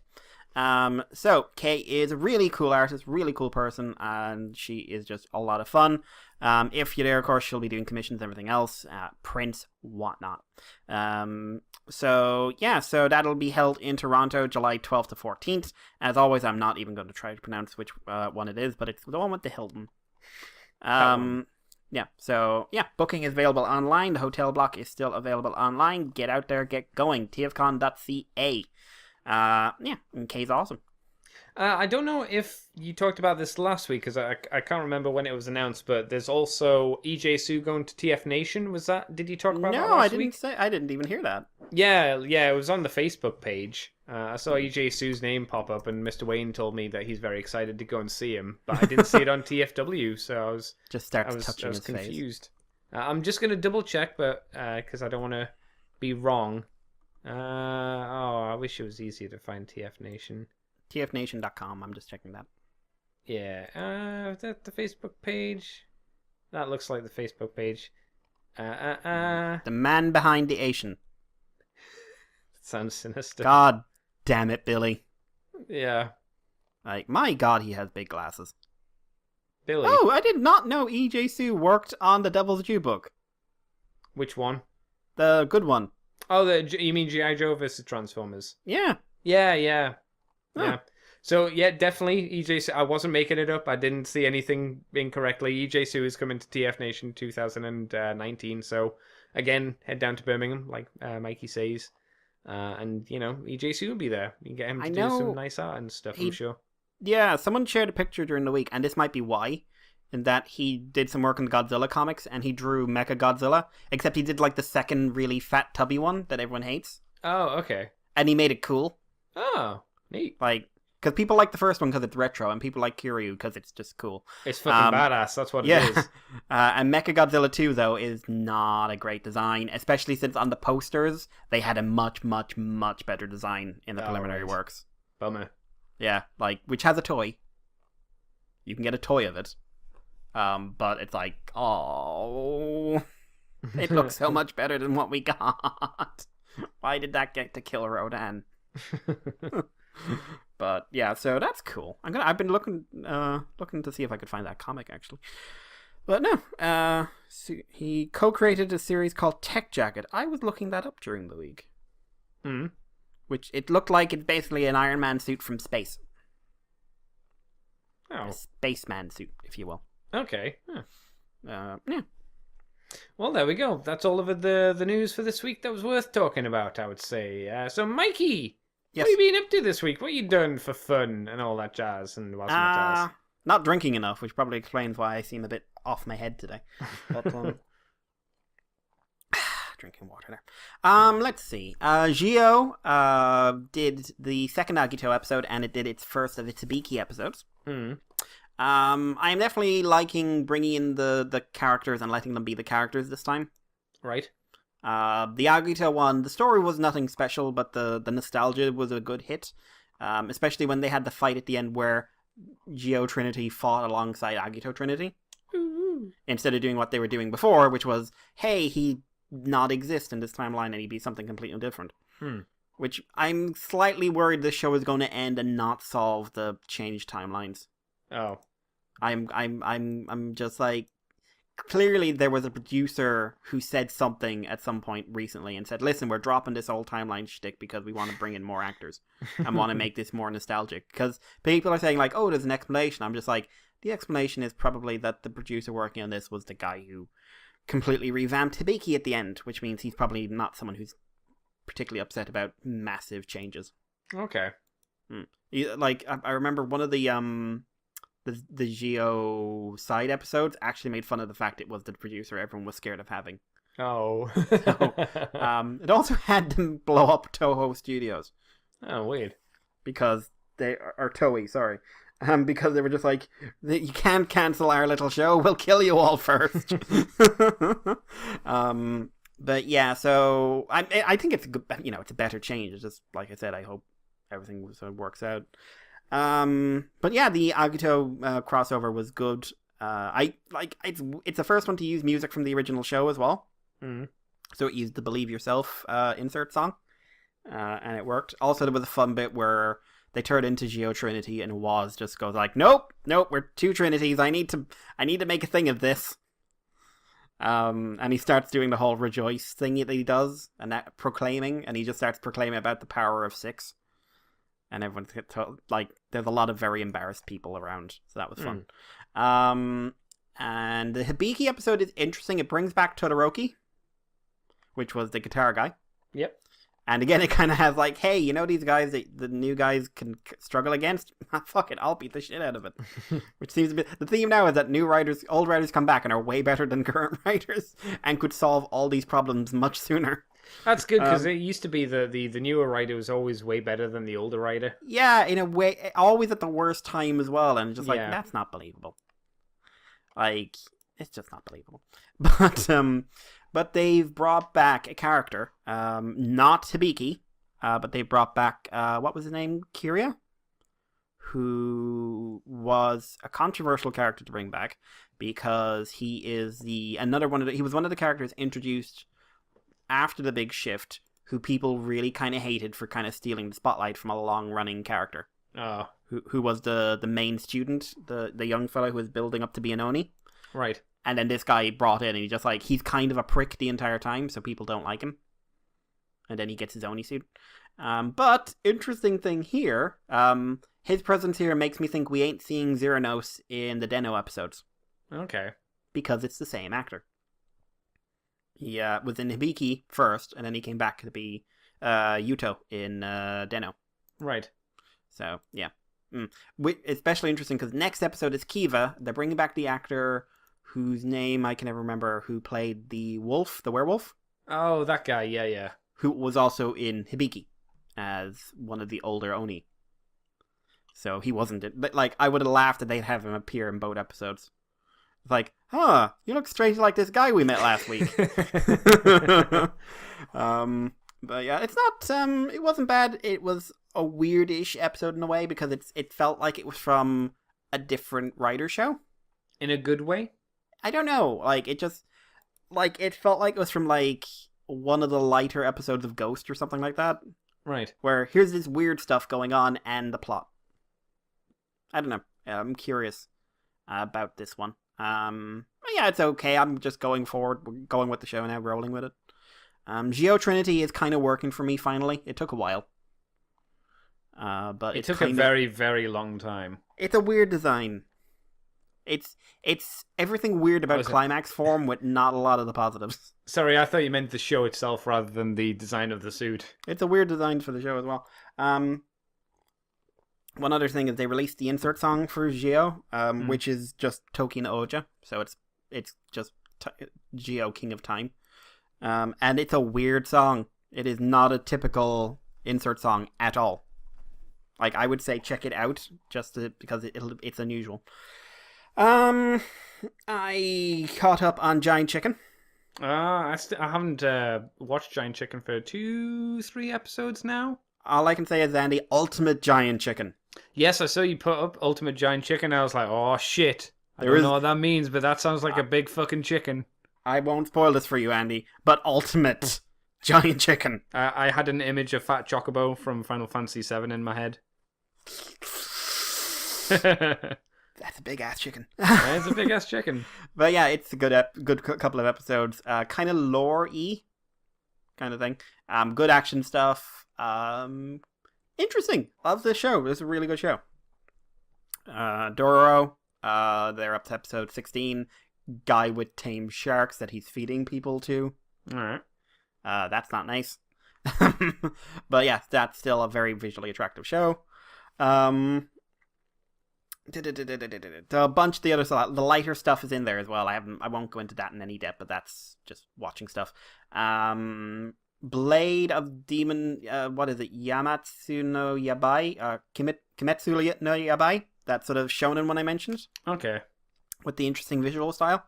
So Kay is a really cool artist, really cool person, and she is just a lot of fun. If you're there, of course, she'll be doing commissions, everything else, prints, whatnot. So that'll be held in Toronto, July 12th to 14th. As always, I'm not even going to try to pronounce which one it is, but it's the one with the Hilton. Booking is available online. The hotel block is still available online. Get out there, get going. tfcon.ca. And Kay's awesome. I don't know if you talked about this last week, because I can't remember when it was announced, but there's also EJ Sue going to TF Nation. Did you talk about that last week? No, I didn't even hear that. Yeah, it was on the Facebook page. I saw EJ Sue's name pop up, and Mr. Wayne told me that he's very excited to go and see him, but I didn't see it on TFW, so I was touching his confused. I'm just going to double check, but because I don't want to be wrong. I wish it was easier to find TF Nation. TFNation.com, I'm just checking that. Yeah, is that the Facebook page? That looks like the Facebook page. The man behind the Asian. Sounds sinister. God damn it, Billy. Yeah. Like, my God, he has big glasses. Billy. Oh, I did not know EJ Sue worked on the Devil's Due book. Which one? The good one. Oh, you mean G.I. Joe versus Transformers? Yeah. Yeah. Oh. Yeah. So, yeah, definitely, EJ Sue. I wasn't making it up. I didn't see anything incorrectly. EJ Sue is coming to TF Nation 2019. So, again, head down to Birmingham, like Mikey says. And, EJ Sue will be there. You can get him to do some nice art and stuff, I'm sure. Yeah, someone shared a picture during the week, and this might be why, in that he did some work on the Godzilla comics, and he drew Mecha Godzilla, except he did, like, the second really fat, tubby one that everyone hates. Oh, okay. And he made it cool. Oh, neat. Like, because people like the first one because it's retro, and people like Kiryu because it's just cool. It's fucking badass, that's what it is. And Mecha Godzilla 2, though, is not a great design, especially since on the posters, they had a much, much, much better design in the preliminary works. Bummer. Yeah, like, which has a toy. You can get a toy of it. But it's like, oh, it looks so much better than what we got. Why did that get to kill Rodan? But yeah, so that's cool. I've been looking to see if I could find that comic actually. But no, he co-created a series called Tech Jacket. I was looking that up during the week. Which it looked like it's basically an Iron Man suit from space. Oh. A spaceman suit, if you will. Okay. Yeah. Well, there we go. That's all of the news for this week that was worth talking about, I would say. So, Mikey, yes. What have you been up to this week? What you done for fun and all that jazz and what's jazz? Not drinking enough, which probably explains why I seem a bit off my head today. But, drinking water there. Let's see. Gio did the second Agito episode, and it did its first of its Hibiki episodes. I'm definitely liking bringing in the characters and letting them be the characters this time. Right. The Agito one, the story was nothing special, but the nostalgia was a good hit. Especially when they had the fight at the end where Geo Trinity fought alongside Agito Trinity. Ooh. Instead of doing what they were doing before, which was, hey, he not exist in this timeline and he'd be something completely different. Which I'm slightly worried this show is going to end and not solve the changed timelines. Oh. I'm just like, clearly there was a producer who said something at some point recently and said, listen, we're dropping this old timeline shtick because we want to bring in more actors and want to make this more nostalgic. Because people are saying like, oh, there's an explanation. I'm just like, the explanation is probably that the producer working on this was the guy who completely revamped Hibiki at the end, which means he's probably not someone who's particularly upset about massive changes. Okay. Like, I remember one of the Geo side episodes actually made fun of the fact it was the producer everyone was scared of having. Oh. So, it also had them blow up Toho Studios. Oh, weird. Because they are Toei, sorry. Because they were just like, you can't cancel our little show, we'll kill you all first. But yeah, so I think it's a good, it's a better change. It's just, like I said, I hope everything sort of works out. But yeah, the Agito crossover was good. It's the first one to use music from the original show as well. So it used the Believe Yourself insert song, and it worked. Also, there was a fun bit where they turn into Geo Trinity, and Woz just goes like, nope, we're two Trinities. I need to make a thing of this. And he starts doing the whole rejoice thing that he does, and that proclaiming, and he just starts proclaiming about the power of 6. And everyone's like, there's a lot of very embarrassed people around, so that was fun. And the Hibiki episode is interesting. It brings back Todoroki, which was the guitar guy. Yep. And again, it kind of has like, hey, you know these guys that the new guys can struggle against? Fuck it, I'll beat the shit out of it. Which seems to be... The theme now is that old writers come back and are way better than current writers and could solve all these problems much sooner. That's good, because it used to be the newer writer was always way better than the older writer. Yeah, in a way, always at the worst time as well, and just like, that's not believable. Like, it's just not believable. But they've brought back a character, not Hibiki, but they brought back, what was his name? Kiria? Who was a controversial character to bring back, because he is he was one of the characters introduced after the big shift, who people really kind of hated for kind of stealing the spotlight from a long-running character. Oh. Who was the main student, the young fellow who was building up to be an Oni. Right. And then this guy brought in, and he's kind of a prick the entire time, so people don't like him. And then he gets his Oni suit. But, interesting thing here, his presence here makes me think we ain't seeing Xeranos in the Den-O episodes. Okay. Because it's the same actor. He was in Hibiki first, and then he came back to be Yuto in Den-O. Right. So, yeah. Especially interesting because next episode is Kiva. They're bringing back the actor whose name I can never remember, who played the werewolf. Oh, that guy, yeah. Who was also in Hibiki as one of the older Oni. So he wasn't it. Like, I would have laughed if they'd have him appear in both episodes. It's like, you look strangely like this guy we met last week. But yeah, it's not, it wasn't bad. It was a weird-ish episode in a way because it felt like it was from a different writer show. In a good way? I don't know. Like, it just, like, it felt like it was from, like, one of the lighter episodes of Ghost or something like that. Right. Where here's this weird stuff going on and the plot. I don't know. I'm curious about this one. Yeah, it's okay. I'm just going forward. We're going with the show now, rolling with it. Geo Trinity is kind of working for me finally. It took a while. But it took a very, very long time. It's a weird design. It's everything weird about Climax form with not a lot of the positives. Sorry, I thought you meant the show itself rather than the design of the suit. It's a weird design for the show as well. One other thing is they released the insert song for Geo, which is just Toki no Oja. So it's just Geo, King of Time. And it's a weird song. It is not a typical insert song at all. Like, I would say check it out because it's unusual. I caught up on Giant Chicken. I haven't watched Giant Chicken for 2-3 episodes now. All I can say is, Andy, Ultimate Giant Chicken. Yes, I saw you put up Ultimate Giant Chicken. I was like, oh shit. I don't know what that means, but that sounds like a big fucking chicken. I won't spoil this for you, Andy, but Ultimate Giant Chicken. I had an image of Fat Chocobo from Final Fantasy VII in my head. That's a big ass chicken. It's a big ass chicken. But yeah, it's a good couple of episodes. Kind of lore-y kind of thing. Good action stuff. Interesting. Love this show. It's a really good show. Dororo. They're up to episode 16. Guy with tame sharks that he's feeding people to. Alright. That's not nice. But yeah, that's still a very visually attractive show. A bunch of the other stuff, the lighter stuff is in there as well. I won't go into that in any depth, but that's just watching stuff. Blade of Demon, what is it? Yamatsu no Yabai? Kimetsu no Yabai? That sort of shonen one I mentioned. Okay. With the interesting visual style.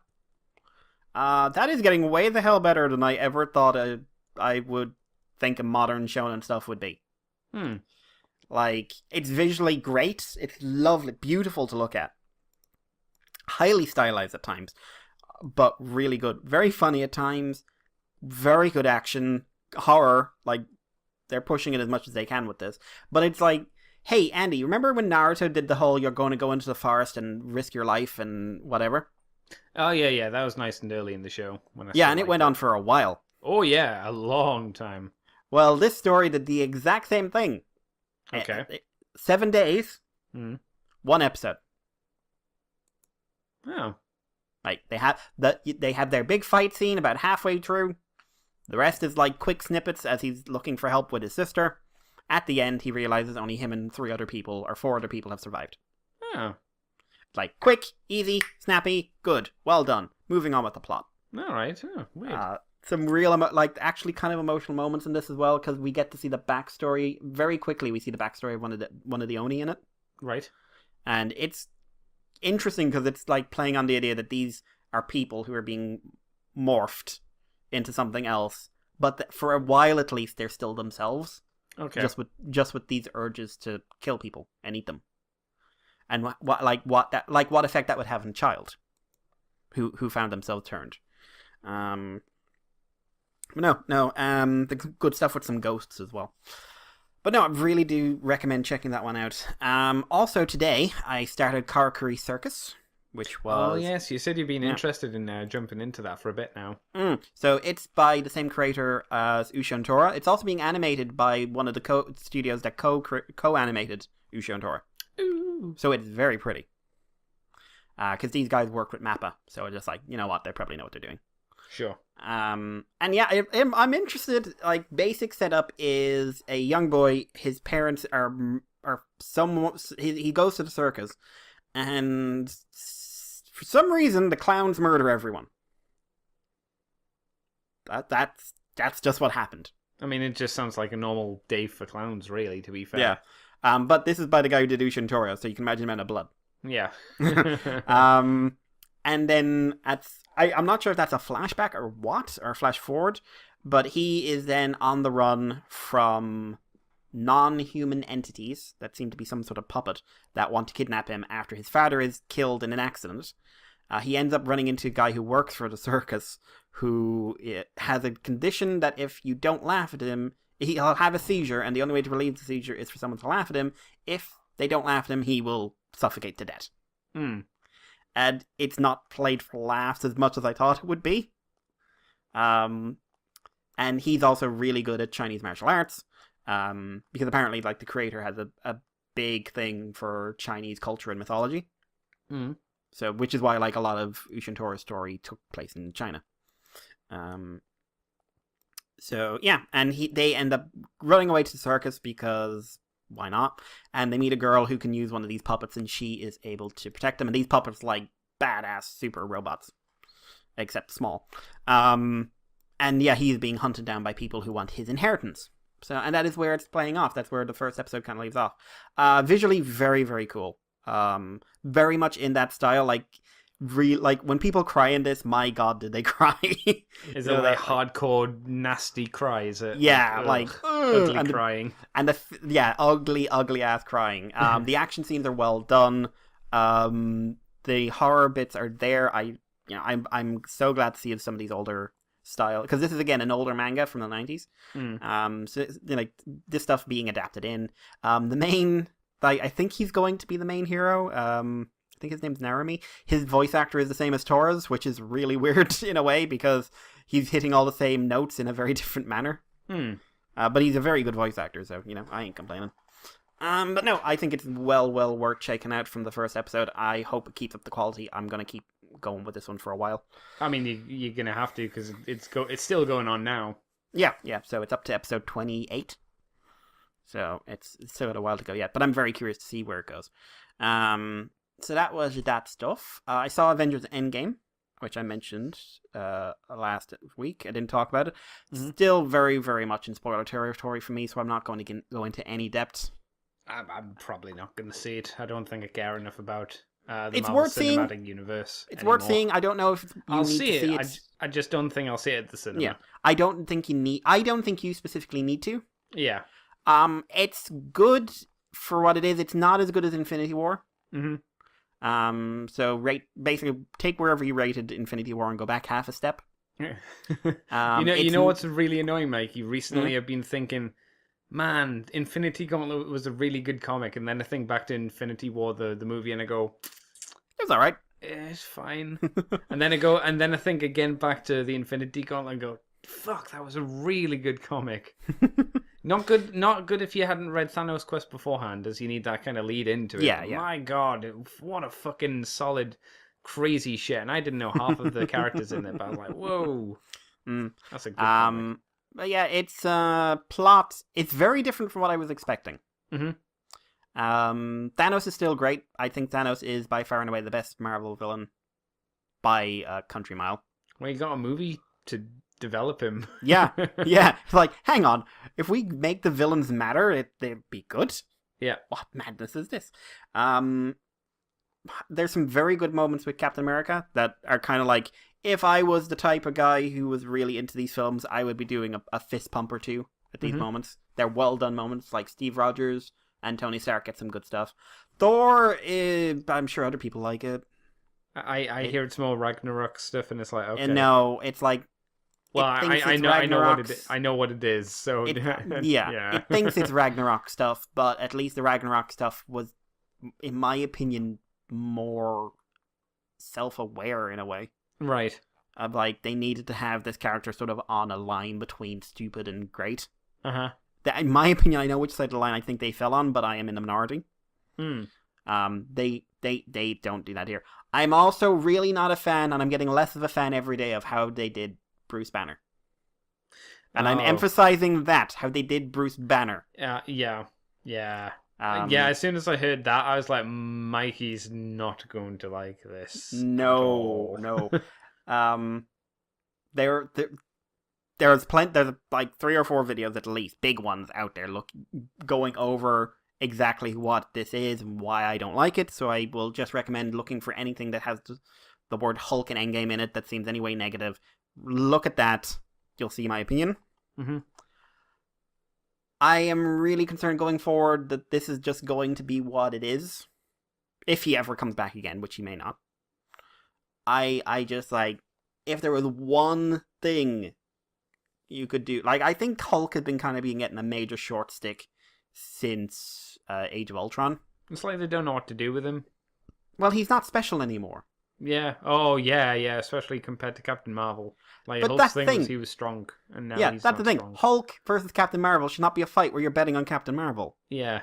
That is getting way the hell better than I ever thought I would think a modern shonen stuff would be. Like, it's visually great. It's lovely, beautiful to look at. Highly stylized at times, but really good. Very funny at times. Very good action. Horror, like, they're pushing it as much as they can with this. But it's like, Hey, Andy, remember when Naruto did the whole you're going to go into the forest and risk your life and whatever? Oh, yeah, that was nice and early in the show. When I Yeah, still and it liked went on for a while. Oh, yeah, a long time. Well, this story did the exact same thing. Okay. 7 days, Mm. 1 episode. Oh. Like, they have their big fight scene about halfway through. The rest is like quick snippets as he's looking for help with his sister. At the end, he realizes only him and 4 other people have survived. Oh. Like, quick, easy, snappy, good, well done. Moving on with the plot. All right. Oh, weird. Some real, actually kind of emotional moments in this as well, because we get to see the backstory. Very quickly, we see the backstory of one of the Oni in it. Right. And it's interesting because it's like playing on the idea that these are people who are being morphed into something else, but for a while at least, they're still themselves. Okay. Just with these urges to kill people and eat them. And what effect that would have on a child who found themselves turned. The good stuff with some ghosts as well. But no, I really do recommend checking that one out. Also today, I started Karakuri Circus, which was... Oh, yes, you said you've been interested in jumping into that for a bit now. So it's by the same creator as Usha and Tora. It's also being animated by one of the studios that co-animated Usha and Tora. Ooh. So it's very pretty. Because these guys work with Mappa, so it's just like, you know what, they probably know what they're doing. Sure. And yeah, I'm interested. Like, basic setup is a young boy. His parents are he goes to the circus, and for some reason the clowns murder everyone. That's just what happened. I mean, it just sounds like a normal day for clowns, really, to be fair. Yeah. But this is by the guy who did Ushin Torio, so you can imagine the amount of blood. Yeah. And then I'm not sure if that's a flashback or what, or flash forward, but he is then on the run from non-human entities that seem to be some sort of puppet that want to kidnap him after his father is killed in an accident. He ends up running into a guy who works for the circus who has a condition that if you don't laugh at him, he'll have a seizure, and the only way to relieve the seizure is for someone to laugh at him. If they don't laugh at him, he will suffocate to death. And it's not played for laughs as much as I thought it would be. And he's also really good at Chinese martial arts, because apparently, like, the creator has a big thing for Chinese culture and mythology. So, which is why, like, a lot of Ushin Tora's story took place in China. So yeah, and they end up running away to the circus because why not? And they meet a girl who can use one of these puppets, and she is able to protect them. And these puppets are like badass super robots, except small. And yeah, he's being hunted down by people who want his inheritance. So, and that is where it's playing off. That's where the first episode kind of leaves off. Visually, very, very cool. Very much in that style, like when people cry in this, my god, did they cry? Is it like hardcore nasty cries? Yeah, like ugly crying, and ugly ass crying. The action scenes are well done. The horror bits are there. I'm so glad to see some of these older style, because this is again an older manga from the 90s. So like this stuff being adapted in. The main, I think he's going to be the main hero. I think his name's Narumi. His voice actor is the same as Tora's, which is really weird in a way because he's hitting all the same notes in a very different manner. But he's a very good voice actor, so, I ain't complaining. But no, I think it's well worth checking out from the first episode. I hope it keeps up the quality. I'm going to keep going with this one for a while. I mean, you're going to have to, because it's still going on now. Yeah, so it's up to episode 28. So it's still got a while to go yet, but I'm very curious to see where it goes. So that was that stuff. I saw Avengers Endgame, which I mentioned last week. I didn't talk about it. Still very, very much in spoiler territory for me, so I'm not going to go into any depth. I'm probably not going to see it. I don't think I care enough about the it's Marvel worth Cinematic seeing. Universe It's anymore. worth seeing. I don't know if I'll need see to see it. it. I just don't think I'll see it at the cinema. Yeah, I don't think you specifically need to. Yeah. It's good for what it is. It's not as good as Infinity War. So basically take wherever you rated Infinity War and go back half a step. You know what's really annoying, Mikey? Recently I've been thinking, Man, Infinity Gauntlet was a really good comic, and then I think back to Infinity War, the movie, and I go, It's all right. it's fine. And then I think again back to the Infinity Gauntlet and go, fuck, that was a really good comic. Not good if you hadn't read Thanos Quest beforehand, as you need that kind of lead into it. Yeah. My God, what a fucking solid, crazy shit. And I didn't know half of the characters in it, but I was like, whoa. That's a good comic. But yeah, it's plot. It's very different from what I was expecting. Mm-hmm. Thanos is still great. I think Thanos is by far and away the best Marvel villain by a country mile. Well, you got a movie to develop him. Yeah. It's like, hang on. If we make the villains matter, they'd be good. Yeah. What madness is this? There's some very good moments with Captain America that are kind of like, if I was the type of guy who was really into these films, I would be doing a fist pump or two at these moments. They're well done moments, like Steve Rogers and Tony Stark get some good stuff. Thor, I'm sure other people like it. I hear it's more Ragnarok stuff, and it's like, okay. No, it's like, well, I know what it is. So it thinks it's Ragnarok stuff, but at least the Ragnarok stuff was, in my opinion, more self-aware in a way. Right. Of like, they needed to have this character sort of on a line between stupid and great. Uh-huh. That, in my opinion, I know which side of the line I think they fell on, but I am in the minority. They don't do that here. I'm also really not a fan, and I'm getting less of a fan every day of how they did Bruce Banner. And I'm emphasizing that, how they did Bruce Banner. Yeah. As soon as I heard that, I was like, Mikey's not going to like this. No. There's like 3 or 4 videos at least, big ones out there, going over exactly what this is and why I don't like it. So I will just recommend looking for anything that has the word Hulk and Endgame in it that seems any way negative. Look at that. You'll see my opinion. Mm-hmm. I am really concerned going forward that this is just going to be what it is. If he ever comes back again, which he may not. I just, like, if there was one thing you could do... Like, I think Hulk has been kind of getting a major short stick since Age of Ultron. It's like they don't know what to do with him. Well, he's not special anymore. Yeah. Oh, yeah. Especially compared to Captain Marvel. Like, but Hulk's thing was he was strong, and now he's that's not the thing. strong. Hulk versus Captain Marvel should not be a fight where you're betting on Captain Marvel. Yeah.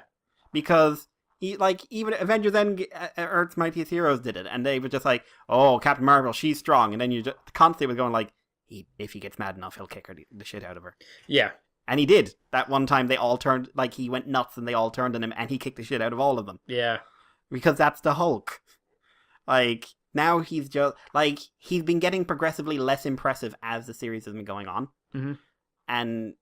Because, even Avengers Earth's Mightiest Heroes did it, and they were just like, oh, Captain Marvel, she's strong, and then you just constantly was going like, if he gets mad enough, he'll kick the shit out of her. Yeah. And he did. That one time they all turned, like, he went nuts and they all turned on him, and he kicked the shit out of all of them. Yeah. Because that's the Hulk. Like... Now he's just, like, he's been getting progressively less impressive as the series has been going on. Mm-hmm. And,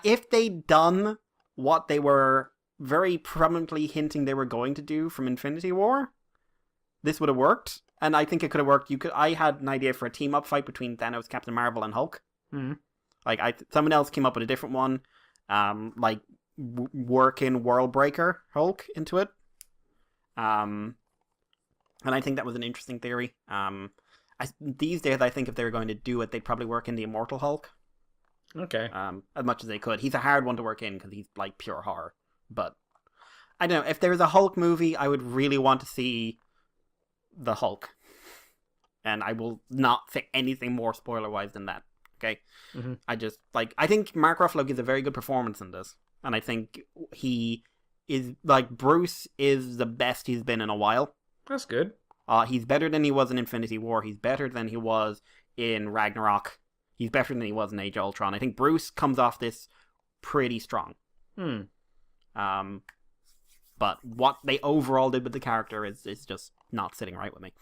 if they'd done what they were very prominently hinting they were going to do from Infinity War, this would have worked. And I think it could have worked. I had an idea for a team-up fight between Thanos, Captain Marvel, and Hulk. Mm-hmm. Like, someone else came up with a different one. Working World Breaker Hulk into it. And I think that was an interesting theory. These days, I think if they were going to do it, they'd probably work in the Immortal Hulk. Okay. As much as they could. He's a hard one to work in because he's like pure horror. But I don't know. If there was a Hulk movie, I would really want to see the Hulk. And I will not say anything more spoiler-wise than that. Okay? Mm-hmm. I think Mark Ruffalo gives a very good performance in this. And I think he is, like, Bruce is the best he's been in a while. That's good. He's better than he was in Infinity War. He's better than he was in Ragnarok. He's better than he was in Age of Ultron. I think Bruce comes off this pretty strong. But what they overall did with the character is just not sitting right with me.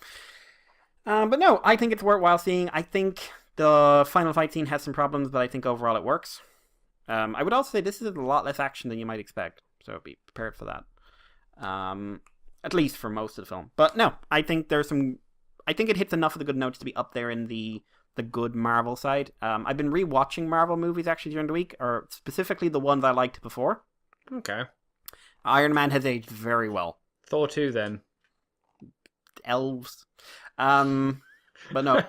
But no, I think it's worthwhile seeing. I think the final fight scene has some problems, but I think overall it works. I would also say this is a lot less action than you might expect, so be prepared for that. At least for most of the film. But no, I think I think it hits enough of the good notes to be up there in the good Marvel side. I've been rewatching Marvel movies actually during the week, or specifically the ones I liked before. Okay. Iron Man has aged very well. Thor 2 then. Elves. But no,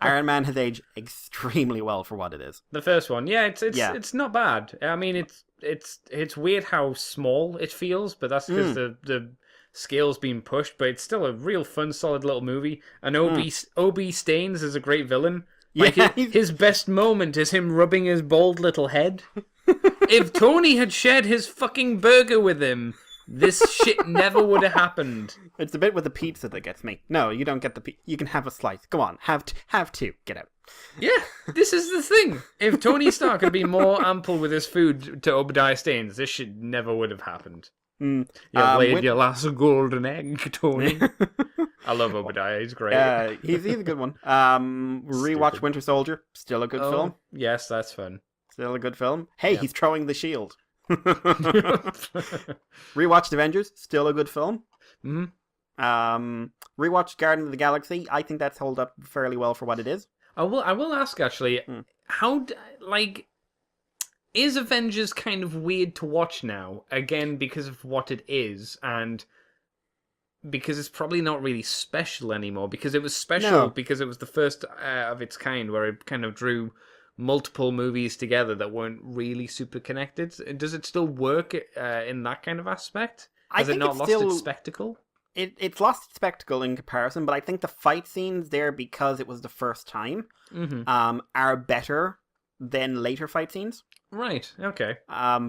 Iron Man has aged extremely well for what it is. The first one, yeah, it's not bad. I mean, it's weird how small it feels, but that's because the scale's been pushed. But it's still a real fun, solid little movie. And Obi Staines is a great villain. Like his best moment is him rubbing his bald little head. If Tony had shared his fucking burger with him, this shit never would have happened. It's the bit with the pizza that gets me. No, you don't get the pizza. You can have a slice. Go on, have two. Get out. Yeah, this is the thing. If Tony Stark had been more ample with his food to Obadiah Stane, this shit never would have happened. You laid your last golden egg, Tony. I love Obadiah. He's great. He's a good one. Rewatch Winter Soldier. Still a good film. Yes, that's fun. Still a good film. Hey, he's throwing the shield. Rewatched Avengers. Still a good film. Rewatched Guardians of the Galaxy. I think that's held up fairly well for what it is. I will ask actually. How is Avengers kind of weird to watch now? Again, because of what it is, and because it's probably not really special anymore. Because it was special because it was the first of its kind, where it kind of drew multiple movies together that weren't really super connected. Does it still work in that kind of aspect? Has it not lost its spectacle? It's lost its spectacle in comparison, but I think the fight scenes there, because it was the first time, are better than later fight scenes. Right, okay.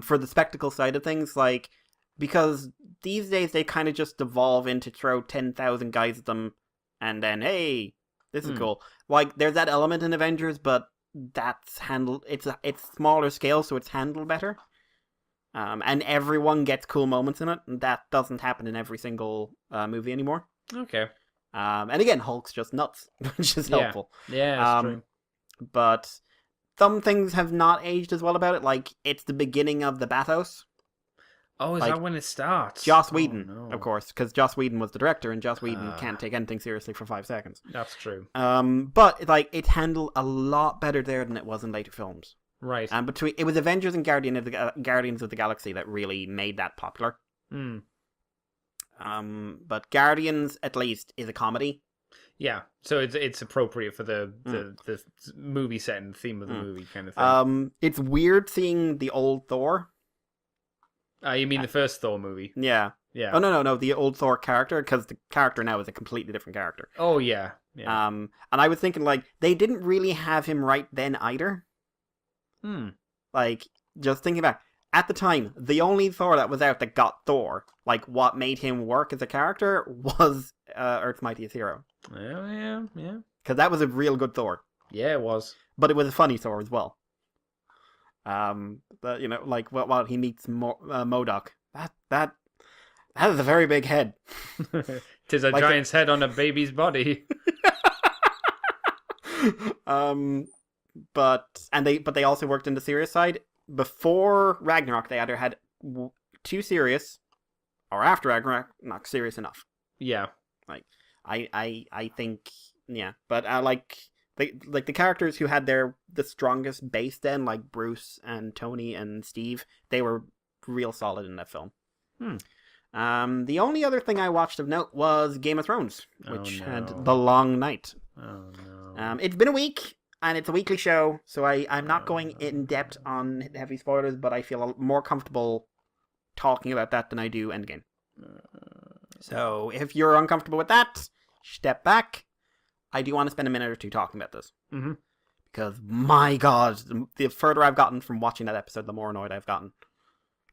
For the spectacle side of things, like, because these days they kind of just devolve into throw 10,000 guys at them, and then, hey, this is cool. Like, there's that element in Avengers, but that's handled, it's smaller scale, so it's handled better. And everyone gets cool moments in it, and that doesn't happen in every single movie anymore. Okay. And again, Hulk's just nuts, which is helpful. Yeah, that's true. But some things have not aged as well about it, like it's the beginning of the bathhouse. Oh, is that when it starts? Joss Whedon, of course, because Joss Whedon was the director, and Joss Whedon can't take anything seriously for 5 seconds. That's true. But like it's handled a lot better there than it was in later films. Right. And it was Avengers and Guardians of the Galaxy that really made that popular. But Guardians, at least, is a comedy. Yeah, so it's appropriate for the movie set and theme of the movie kind of thing. It's weird seeing the old Thor. You mean the first Thor movie? Yeah. Yeah. Oh, no, the old Thor character, because the character now is a completely different character. Oh, yeah. And I was thinking, like, they didn't really have him right then either. Like, just thinking back, at the time, the only Thor that was out that got Thor, like, what made him work as a character was Earth's Mightiest Hero. Yeah. Because that was a real good Thor. Yeah, it was. But it was a funny Thor as well. But, you know, like, while he meets MODOK, that is a very big head. Tis a giant's head on a baby's body. But they also worked in the serious side. Before Ragnarok, they either had too serious, or after Ragnarok, not serious enough. Yeah. Like, I think, yeah. But the characters who had the strongest base then, like Bruce and Tony and Steve, they were real solid in that film. The only other thing I watched of note was Game of Thrones, which had The Long Night. Oh no. It's been a week, and it's a weekly show, so I'm not going in depth on heavy spoilers, but I feel more comfortable talking about that than I do Endgame. So if you're uncomfortable with that, step back. I do want to spend a minute or two talking about this. Because, my God, the further I've gotten from watching that episode, the more annoyed I've gotten.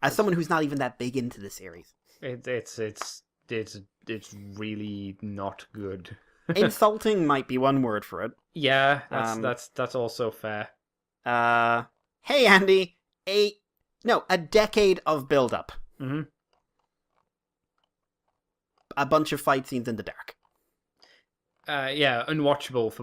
As someone who's not even that big into the series. It's really not good. Insulting might be one word for it. Yeah, that's also fair. Hey Andy, a decade of build-up. A bunch of fight scenes in the dark. Yeah, unwatchable for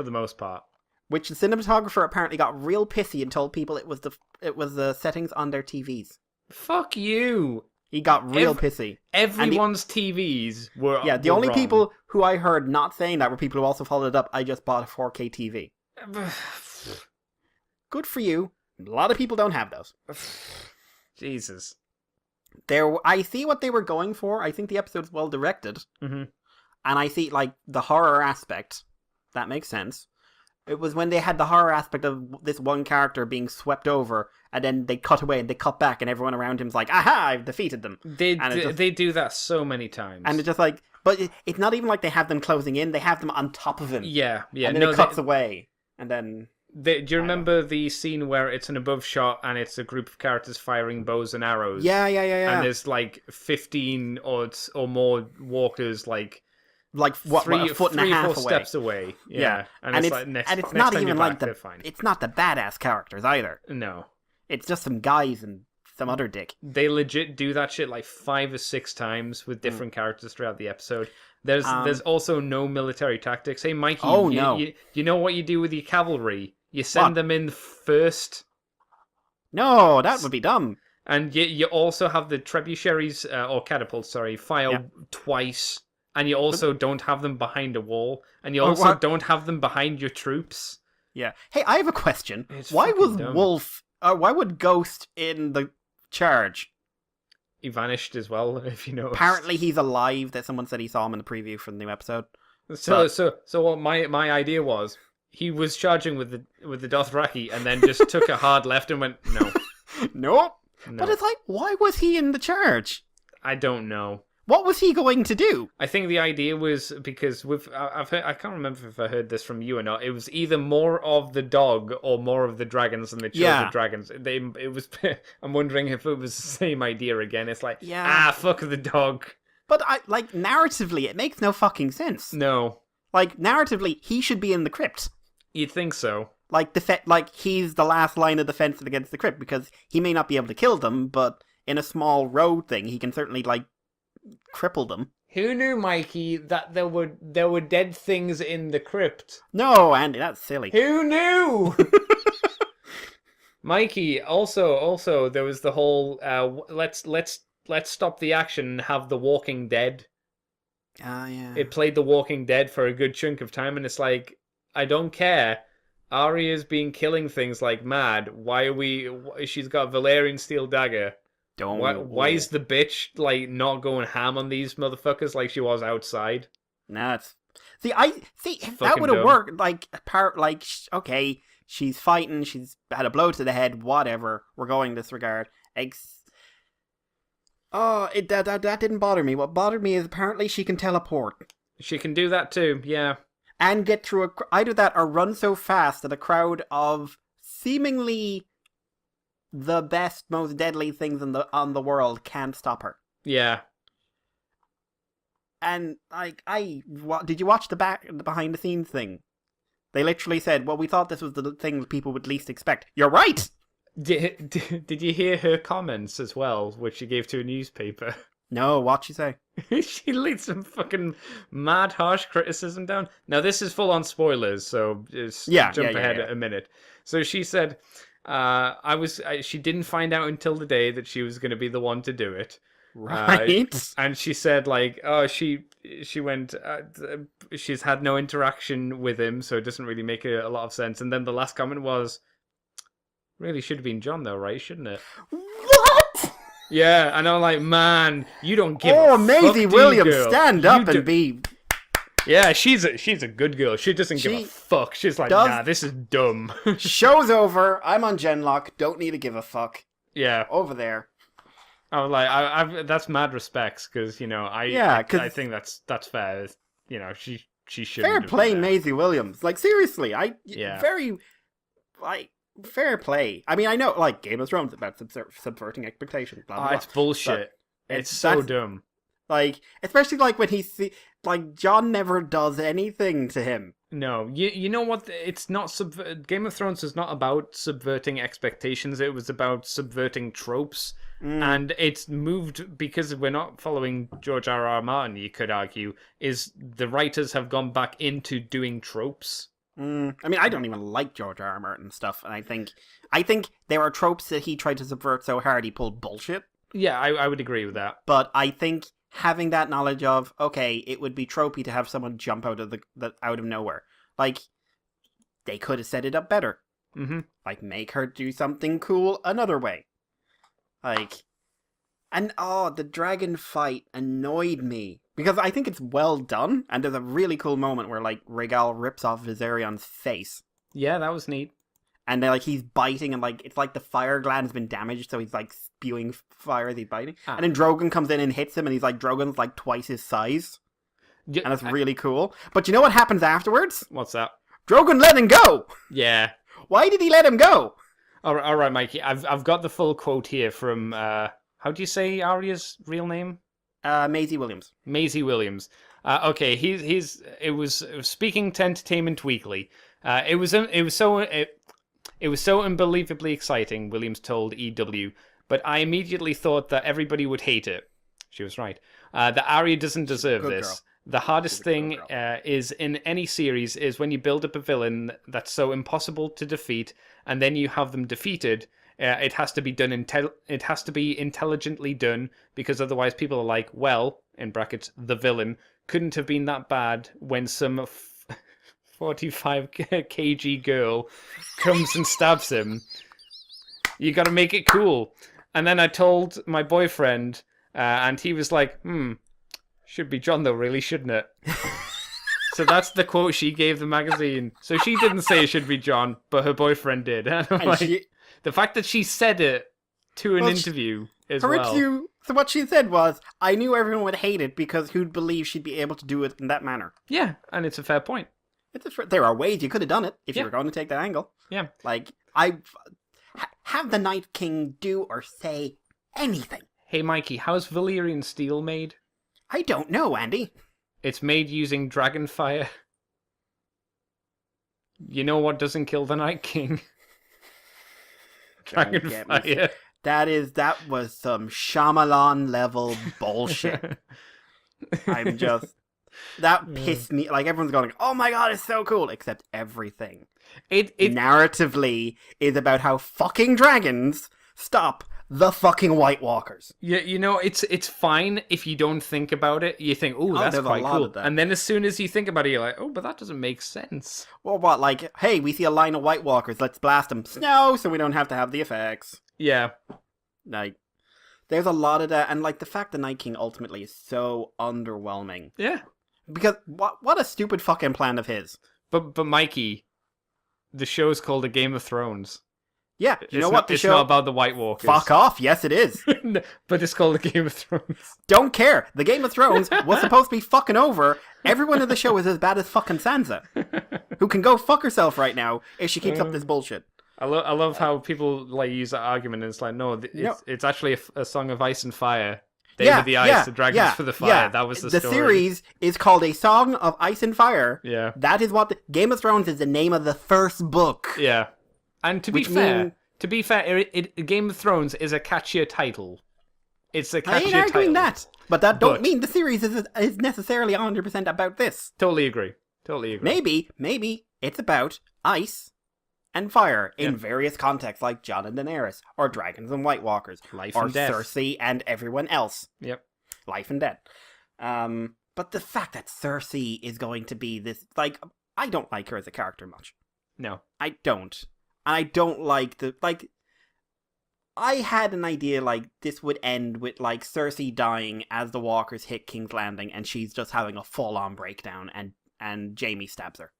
the most part. Which the cinematographer apparently got real pissy and told people it was the settings on their TVs. Fuck you. He got real pissy. Everyone's TVs were the only people who I heard not saying that were people who also followed it up. I just bought a 4K TV. Good for you. A lot of people don't have those. Jesus. I see what they were going for. I think the episode's well directed. and I see, like, the horror aspect. That makes sense. It was when they had the horror aspect of this one character being swept over, and then they cut away and they cut back, and everyone around him's like, aha, I've defeated them. They do that so many times. And it's just like, but it's not even like they have them closing in, they have them on top of him. Yeah. And then it cuts away, and then... do you remember the scene where it's an above shot and it's a group of characters firing bows and arrows? Yeah. And there's like 15 or more walkers, like what, a foot and a half 3 or 4 away. steps away. Yeah. And it's like it's not even like it's not the badass characters either. No. It's just some guys and some other dick. They legit do that shit like 5 or 6 times with different characters throughout the episode. There's also no military tactics. Hey, Mikey, you know what you do with your cavalry? You send them in first. No, that would be dumb. And you also have the trebuchets, or catapults, fire twice. And you also don't have them behind a wall. And you also don't have them behind your troops. Yeah. Hey, I have a question. It's why was dumb. why would Ghost in the charge? He vanished as well, if you know. Apparently he's alive. That someone said he saw him in the preview for the new episode. So what my idea was, he was charging with the Dothraki and then just took a hard left and went, no. No. But it's like, why was he in the charge? I don't know. What was he going to do? I think the idea was because I've heard, I can't remember if I heard this from you or not. It was either more of the dog or more of the dragons, and they chose the dragons. It was. I'm wondering if it was the same idea again. It's like, fuck the dog. But narratively, it makes no fucking sense. No. Like, narratively, he should be in the crypt. You'd think so. Like he's the last line of defense against the crypt, because he may not be able to kill them, but in a small road thing, he can certainly, cripple them. Who knew, Mikey, that there were dead things in the crypt? No, Andy, that's silly. Who knew? Mikey, also, there was the whole let's stop the action and have The Walking Dead. Yeah. It played The Walking Dead for a good chunk of time, and it's like, I don't care. Arya's been killing things like mad. She's got a Valyrian steel dagger. Why is the bitch not going ham on these motherfuckers like she was outside? Nah, that would have worked. Okay, she's fighting, she's had a blow to the head, whatever. We're going disregard. That didn't bother me. What bothered me is apparently she can teleport. She can do that too, yeah. And get through either that or run so fast that a crowd of seemingly the best, most deadly things on the world can't stop her. Yeah. And did you watch the behind the scenes thing? They literally said, "Well, we thought this was the thing that people would least expect." You're right. Did you hear her comments as well, which she gave to a newspaper? No, what'd she say? She laid some fucking mad, harsh criticism down. Now, this is full on spoilers, so just jump ahead a minute. So she said, she didn't find out until the day that she was going to be the one to do it. Right. And she said, she went, she's had no interaction with him, so it doesn't really make a lot of sense. And then the last comment was, really should have been John, though, right? Shouldn't it? What? Yeah, and I'm like, man, you don't give a fuck, Maisie Williams, girl. stand up and be... Yeah, she's a good girl. She doesn't give a fuck. She's like, nah, this is dumb. Show's over. I'm on Genlock. Don't need to give a fuck. Yeah. Over there. I was like, that's mad respects, because, I think that's fair. She should. Fair play, Maisie Williams. Seriously, fair play. I mean, I know, Game of Thrones about subverting expectations. Blah, blah, blah. It's bullshit. It's so dumb. Especially when he John never does anything to him. No, you know what? It's not Game of Thrones is not about subverting expectations. It was about subverting tropes, and it's moved because we're not following George R.R. Martin. You could argue is the writers have gone back into doing tropes. I mean, I don't even like George R.R. Martin stuff, and I think there are tropes that he tried to subvert so hard he pulled bullshit. Yeah, I would agree with that. But I think having that knowledge of, okay, it would be tropey to have someone jump out of out of nowhere. They could have set it up better. Mm-hmm. Make her do something cool another way. The dragon fight annoyed me Because I think it's well done, and there's a really cool moment where, like, Regal rips off Viserion's face. Yeah, that was neat. And then, like, he's biting, and, like, it's like the fire gland has been damaged, so he's, like, spewing fire as he's biting. And then Drogon comes in and hits him, and he's, like, Drogon's, like, twice his size. Yeah, and it's really cool. But you know what happens afterwards? What's that? Drogon let him go! Yeah. Why did he let him go? All right, Mikey. I've got the full quote here from, how do you say Arya's real name? Maisie Williams. Maisie Williams. Okay, it was speaking to Entertainment Weekly. It was so unbelievably exciting, Williams told EW, but I immediately thought that everybody would hate it. She was right. That Arya doesn't deserve this. Girl. The hardest thing is in any series is when you build up a villain that's so impossible to defeat, and then you have them defeated. It has to be done. It has to be intelligently done, because otherwise people are like, well, in brackets, the villain couldn't have been that bad when some 45 kg girl comes and stabs him. You got to make it cool. And then I told my boyfriend, and he was like, should be John though, really, shouldn't it? So that's the quote she gave the magazine. So she didn't say it should be John, but her boyfriend did. And I'm like, the fact that she said it to an interview as well. So what she said was, I knew everyone would hate it because who'd believe she'd be able to do it in that manner? Yeah, and it's a fair point. There are ways you could have done it if you were going to take that angle. Yeah. Like, have the Night King do or say anything. Hey, Mikey, how's Valyrian steel made? I don't know, Andy. It's made using dragon fire. You know what doesn't kill the Night King? Dragon fire. That was some Shyamalan level bullshit. That pissed me. Like, everyone's going, oh my god, it's so cool, except everything. It narratively is about how fucking dragons stop the fucking White Walkers. Yeah, you know, it's fine if you don't think about it. You think, oh, that's quite cool. And then as soon as you think about it, you're like, oh, but that doesn't make sense. Well, what, like, hey, we see a line of White Walkers, let's blast them. No, so we don't have to have the effects. Yeah. Like, there's a lot of that, and, like, the fact the Night King ultimately is so underwhelming. Yeah. Because, what a stupid fucking plan of his. But Mikey, the show's called A Game of Thrones. Yeah, you know what? It's not about the White Walkers. Fuck off. Yes, it is. But it's called The Game of Thrones. Don't care. The Game of Thrones was supposed to be fucking over. Everyone in the show is as bad as fucking Sansa, who can go fuck herself right now if she keeps up this bullshit. I love how people like use that argument, and it's like, no, it's actually a song of ice and fire. They were the ice, the dragons for the fire. Yeah. That was the story. The series is called A Song of Ice and Fire. Yeah. That is what Game of Thrones is the name of the first book. Yeah. And to be fair, Game of Thrones is a catchier title. It's a catchier title. I ain't arguing that. But that don't mean the series is necessarily 100% about this. Totally agree. Maybe it's about ice and fire in various contexts, like Jon and Daenerys, or dragons and White Walkers, life or and death. Cersei and everyone else. Yep. Life and death. But the fact that Cersei is going to be this, like, I don't like her as a character much. No. I don't. I don't like I had an idea, like, this would end with, like, Cersei dying as the walkers hit King's Landing, and she's just having a full-on breakdown, and Jaime stabs her.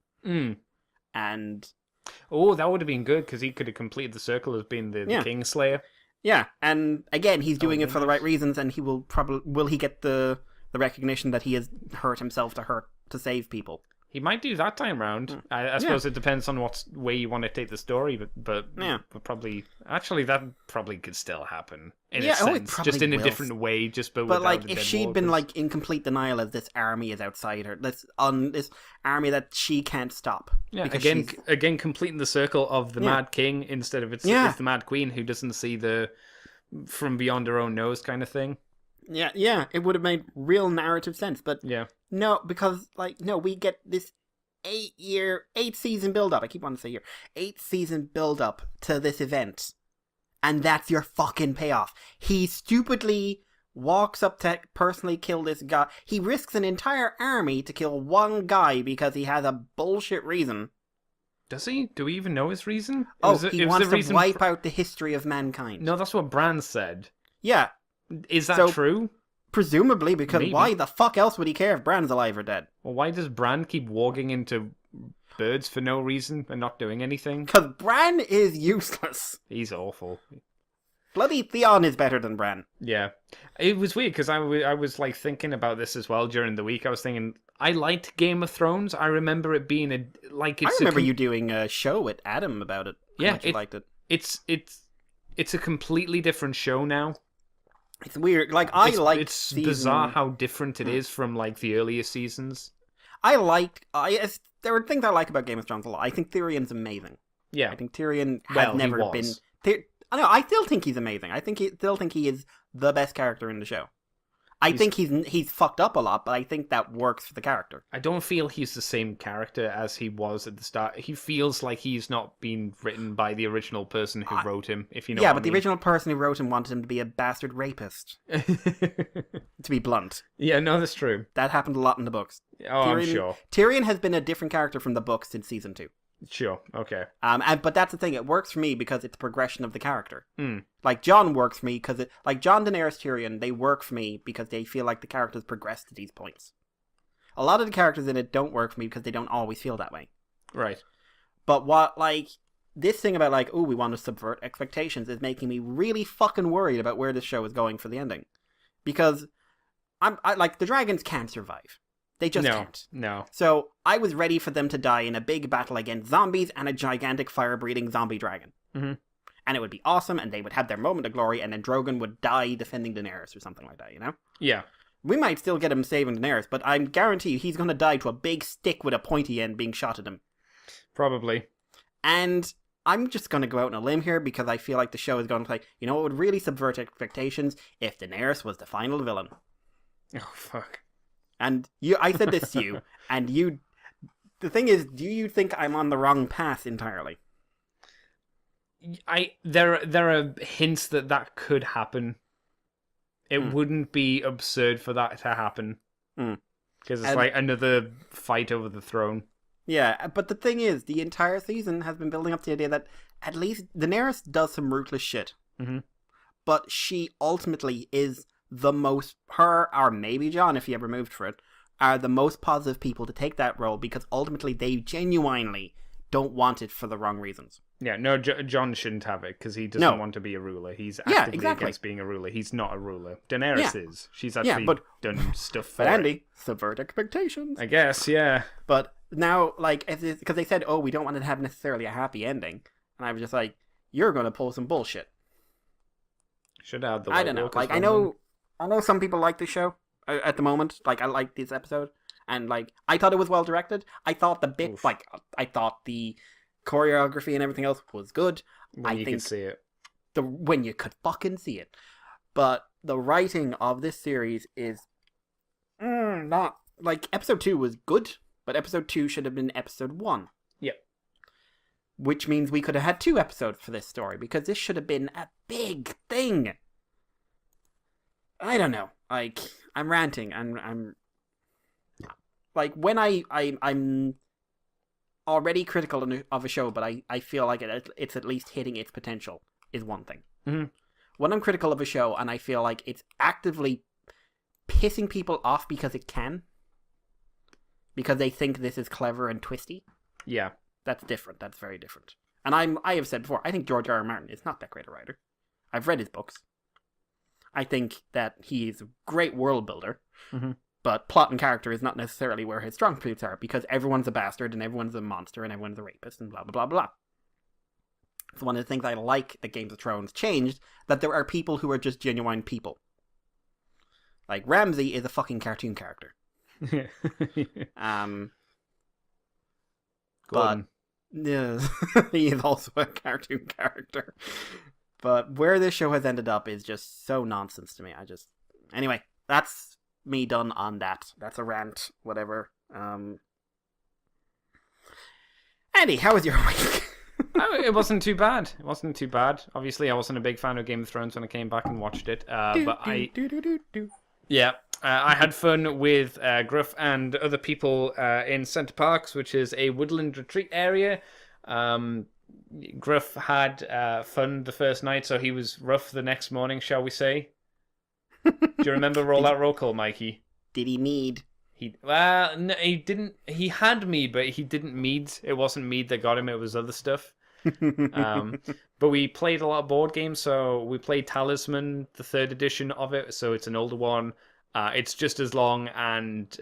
And... Oh, that would have been good, because he could have completed the circle as being the Kingslayer. Yeah, and again, he's doing it for the right reasons, and he will he get the recognition that he has hurt himself to save people? He might do that time round. I suppose it depends on what way you want to take the story, but probably... Actually, that probably could still happen, in a sense. Just in a different way, but like, if she'd been, like, in complete denial as this army is outside her, this army that she can't stop. Yeah, again, completing the circle of the Mad King, instead of it's the Mad Queen who doesn't see the from beyond her own nose kind of thing. Yeah, it would have made real narrative sense, but no, because, like, no, we get this 8-season build-up, I keep wanting to say 8-season build-up to this event, and that's your fucking payoff. He stupidly walks up to personally kill this guy. He risks an entire army to kill one guy because he has a bullshit reason. Does he? Do we even know his reason? He wants to wipe out the history of mankind. No, that's what Bran said. Yeah. Is that true? Presumably, because Maybe. why the fuck else would he care if Bran's alive or dead? Well, why does Bran keep walking into birds for no reason and not doing anything? Because Bran is useless. He's awful. Bloody Theon is better than Bran. Yeah. It was weird because I was like thinking about this as well during the week. I was thinking, I liked Game of Thrones. I remember it being I remember you doing a show with Adam about it. How much you liked it. It's a completely different show now. It's weird. Like, It's bizarre how different it is from like the earlier seasons. There are things I like about Game of Thrones a lot. I think Tyrion's amazing. Yeah. I think Tyrion has Well, he never was. been... I still think he's amazing. Still think he is the best character in the show. I think he's fucked up a lot, but I think that works for the character. I don't feel he's the same character as he was at the start. He feels like he's not been written by the original person who wrote him, if you know what I mean. The original person who wrote him wanted him to be a bastard rapist. To be blunt. Yeah, no, that's true. That happened a lot in the books. Oh, I'm sure. Tyrion has been a different character from the books since season 2. Sure, okay. But that's the thing. It works for me because it's progression of the character. Mm. Like Jon works for me because Jon, Daenerys, Tyrion, they work for me because they feel like the characters progress to these points. A lot of the characters in it don't work for me because they don't always feel that way. Right. But this thing about we want to subvert expectations is making me really fucking worried about where this show is going for the ending, because the dragons can't survive. They just can't. No. So I was ready for them to die in a big battle against zombies and a gigantic fire-breathing zombie dragon. Mm-hmm. And it would be awesome, and they would have their moment of glory, and then Drogon would die defending Daenerys or something like that, you know? Yeah. We might still get him saving Daenerys, but I guarantee you he's going to die to a big stick with a pointy end being shot at him. Probably. And I'm just going to go out on a limb here because I feel like the show is going to play, it would really subvert expectations if Daenerys was the final villain. Oh, fuck. And I said this to you, and the thing is, do you think I'm on the wrong path entirely? There are hints that could happen. It wouldn't be absurd for that to happen. Because it's like another fight over the throne. Yeah, but the thing is, the entire season has been building up to the idea that at least Daenerys does some ruthless shit. Mm-hmm. But she ultimately is the most, her, or maybe Jon, if he ever moved for it, are the most positive people to take that role because ultimately they genuinely don't want it for the wrong reasons. Yeah, no, Jon shouldn't have it because he doesn't want to be a ruler. He's actively against being a ruler. He's not a ruler. Daenerys is. She's actually done stuff for But Andy, subvert expectations. I guess, yeah. But now, because they said, we don't want it to have necessarily a happy ending. And I was just like, you're going to pull some bullshit. Should have the I don't know. I know some people like this show at the moment. I like this episode. And, I thought it was well directed. I thought the bit, I thought the choreography and everything else was good. When you could see it. When you could fucking see it. But the writing of this series is not... episode 2 was good, but episode 2 should have been episode 1. Yep. Which means we could have had 2 episodes for this story, because this should have been a big thing. I don't know. I'm ranting, and I'm... when I'm already critical of a show, but I feel like it's at least hitting its potential, is one thing. Mm-hmm. When I'm critical of a show, and I feel like it's actively pissing people off because it can, because they think this is clever and twisty. Yeah. That's different. That's very different. And I have said before, I think George R. R. Martin is not that great a writer. I've read his books. I think that he's a great world builder, but plot and character is not necessarily where his strong suits are, because everyone's a bastard and everyone's a monster and everyone's a rapist and blah, blah, blah, blah. So one of the things I like that Game of Thrones changed, that there are people who are just genuine people. Ramsay is a fucking cartoon character. But yeah, he is also a cartoon character. But where this show has ended up is just so nonsense to me. Anyway, that's me done on that. That's a rant, whatever. Andy, how was your week? It wasn't too bad. It wasn't too bad. Obviously, I wasn't a big fan of Game of Thrones when I came back and watched it. Yeah, I had fun with Gruff and other people in Center Parks, which is a woodland retreat area. Gruff had fun the first night, so he was rough the next morning, shall we say. you remember Roll Out Roll Call, Mikey? Did he mead? No, he didn't. He had mead, but he didn't mead. It wasn't mead that got him. It was other stuff. But we played a lot of board games. So we played Talisman, the 3rd edition of it. So it's an older one. It's just as long and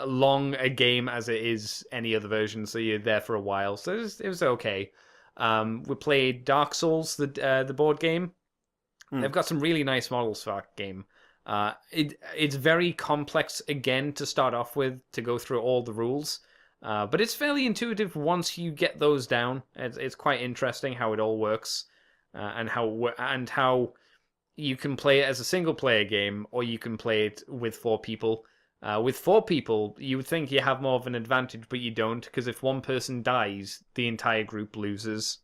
long a game as it is any other version. So you're there for a while. So it was okay. We played Dark Souls, the board game. They've got some really nice models for that game. It's very complex again to start off with, to go through all the rules, but it's fairly intuitive once you get those down. It's quite interesting how it all works, and how you can play it as a single player game, or you can play it with 4 people. With 4 people, you would think you have more of an advantage, but you don't, because if one person dies, the entire group loses.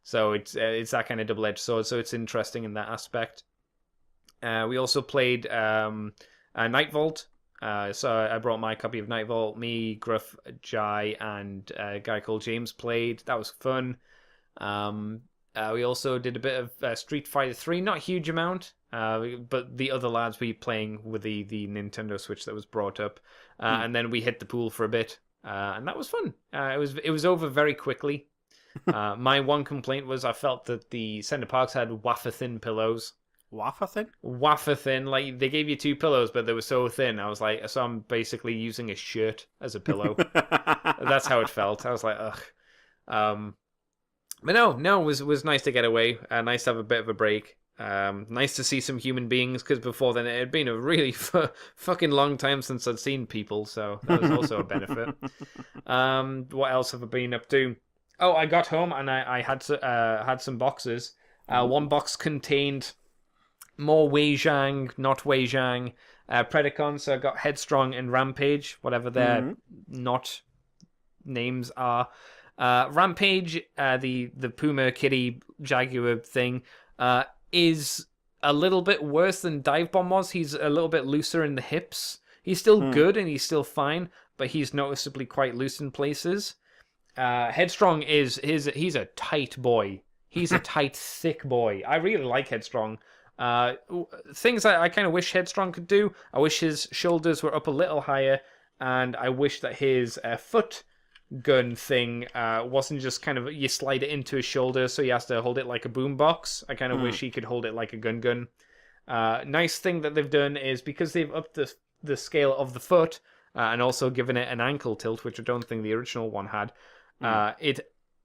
So it's that kind of double-edged sword. So it's interesting in that aspect. We also played Night Vault. So I brought my copy of Night Vault. Me, Gruff, Jai, and a guy called James played. That was fun. We also did a bit of Street Fighter 3. Not a huge amount, but the other lads were playing with the Nintendo Switch that was brought up. And then we hit the pool for a bit. And that was fun. It was over very quickly. My one complaint was I felt that the Center Parks had wafer-thin pillows. Wafer-thin? Wafer-thin. Like, they gave you 2 pillows, but they were so thin. I was like, so I'm basically using a shirt as a pillow. That's how it felt. I was like, ugh. But no, it was nice to get away. Nice to have a bit of a break. Nice to see some human beings, because before then it had been a really fucking long time since I'd seen people, so that was also a benefit. What else have I been up to? Oh, I got home and I had some boxes. One box contained more Wei Zhang, not Wei Zhang, Predacon. So I got Headstrong and Rampage, whatever their not names are. Rampage, the Puma Kitty Jaguar thing, is a little bit worse than Dive Bomb was. He's a little bit looser in the hips. He's still good and he's still fine, but he's noticeably quite loose in places. Headstrong he's a tight boy. He's a tight, thick boy. I really like Headstrong. Things I kind of wish Headstrong could do. I wish his shoulders were up a little higher, and I wish that his foot gun thing wasn't just kind of you slide it into his shoulder, so he has to hold it like a boombox. I kind of wish he could hold it like a gun. Nice thing that they've done is because they've upped the scale of the foot and also given it an ankle tilt, which I don't think the original one had.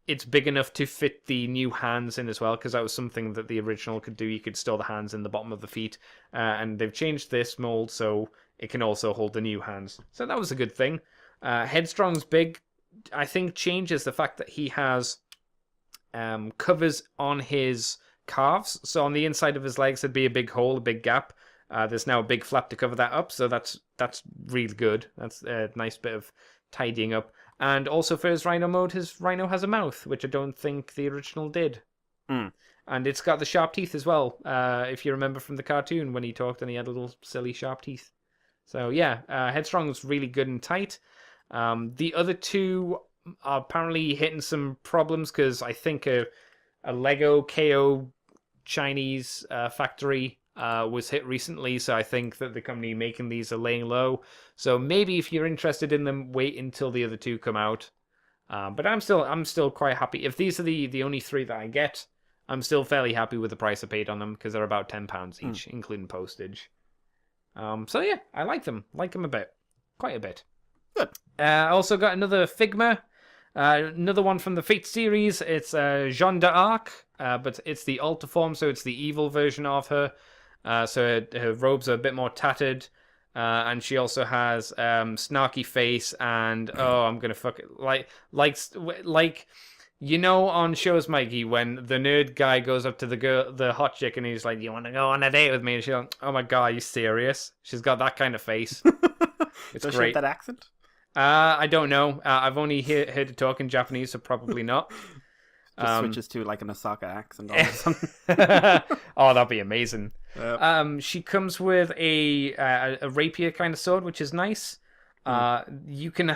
It's big enough to fit the new hands in as well, because that was something that the original could do. You could store the hands in the bottom of the feet, and they've changed this mold so it can also hold the new hands. So that was a good thing. Headstrong's big, I think, changes the fact that he has covers on his calves. So on the inside of his legs, there'd be a big hole, a big gap. There's now a big flap to cover that up, so that's really good. That's a nice bit of tidying up. And also for his Rhino mode, his Rhino has a mouth, which I don't think the original did. And it's got the sharp teeth as well, if you remember from the cartoon when he talked and he had little silly sharp teeth. So yeah, Headstrong's really good and tight. The other two are apparently hitting some problems because I think a Lego KO Chinese factory was hit recently, so I think that the company making these are laying low. So maybe if you're interested in them, wait until the other two come out. But I'm still quite happy. If these are the only 3 that I get, I'm still fairly happy with the price I paid on them because they're about £10 each, including postage. So yeah, I like them. Like them a bit. Quite a bit. Good. I also got another Figma. Another one from the Fate series. It's Jeanne d'Arc, but it's the alter form, so it's the evil version of her. So her robes are a bit more tattered, and she also has snarky face and I'm gonna fuck it like you know on shows, Mikey, when the nerd guy goes up to the hot chick and he's like, "You want to go on a date with me?" And she's like, "Oh my god, are you serious?" She's got that kind of face. It's Does she great. have that accent? I don't know. I've only heard her talk in Japanese, so probably not. Just switches to like an Osaka accent all of a sudden. Oh, that'd be amazing. Yep. She comes with a rapier kind of sword, which is nice. You can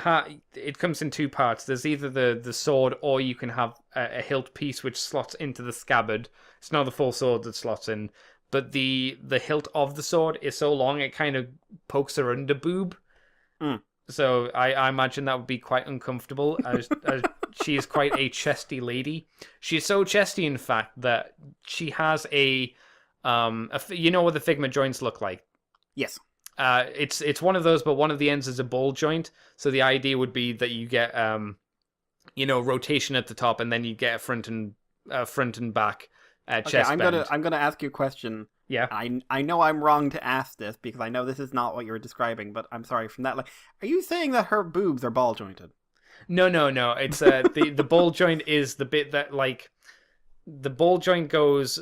it comes in 2 parts. There's either the sword, or you can have a hilt piece which slots into the scabbard. It's not the full sword that slots in, but the hilt of the sword is so long it kind of pokes her under boob. So I imagine that would be quite uncomfortable, as she is quite a chesty lady. She's so chesty, in fact, that she has you know what the Figma joints look like? Yes. It's one of those, but one of the ends is a ball joint. So the idea would be that you get rotation at the top, and then you get a front and back chest bend. I'm gonna ask you a question. Yeah. I know I'm wrong to ask this because I know this is not what you were describing, but I'm sorry from that. Like, are you saying that her boobs are ball jointed? No. It's the ball joint is the bit that, like, the ball joint goes,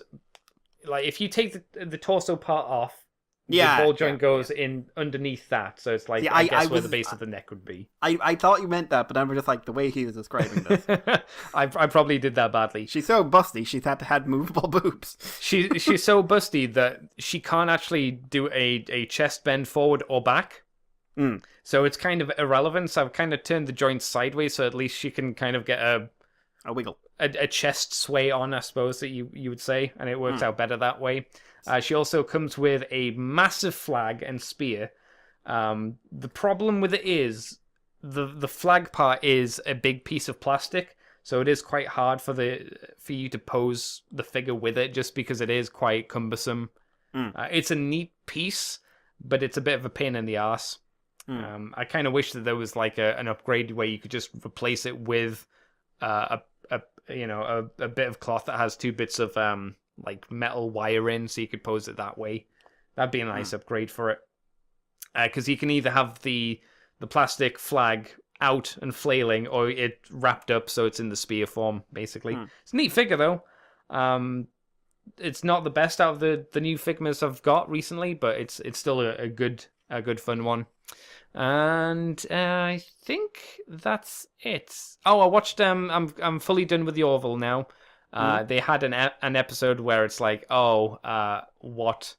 like, if you take the torso part off, the ball joint goes in underneath that. So it's like, I guess where the base of the neck would be. I thought you meant that, but I'm just like, the way he was describing this. I probably did that badly. She's so busty, she's had to have movable boobs. She's so busty that she can't actually do a chest bend forward or back. So it's kind of irrelevant. So I've kind of turned the joints sideways, so at least she can kind of get a wiggle, a chest sway on, I suppose, that you would say, and it works out better that way. She also comes with a massive flag and spear. The problem with it is the flag part is a big piece of plastic, so it is quite hard for you to pose the figure with it, just because it is quite cumbersome. It's a neat piece, but it's a bit of a pain in the arse. I kind of wish that there was like an upgrade where you could just replace it with a bit of cloth that has two bits of like metal wire in, so you could pose it that way. That'd be a nice upgrade for it. Because you can either have the plastic flag out and flailing, or it wrapped up so it's in the spear form, basically. It's a neat figure, though. It's not the best out of the new Figmas I've got recently, but it's still a good fun one. And I think that's it. Oh, I watched. I'm fully done with the Orville now. They had an episode where it's like, what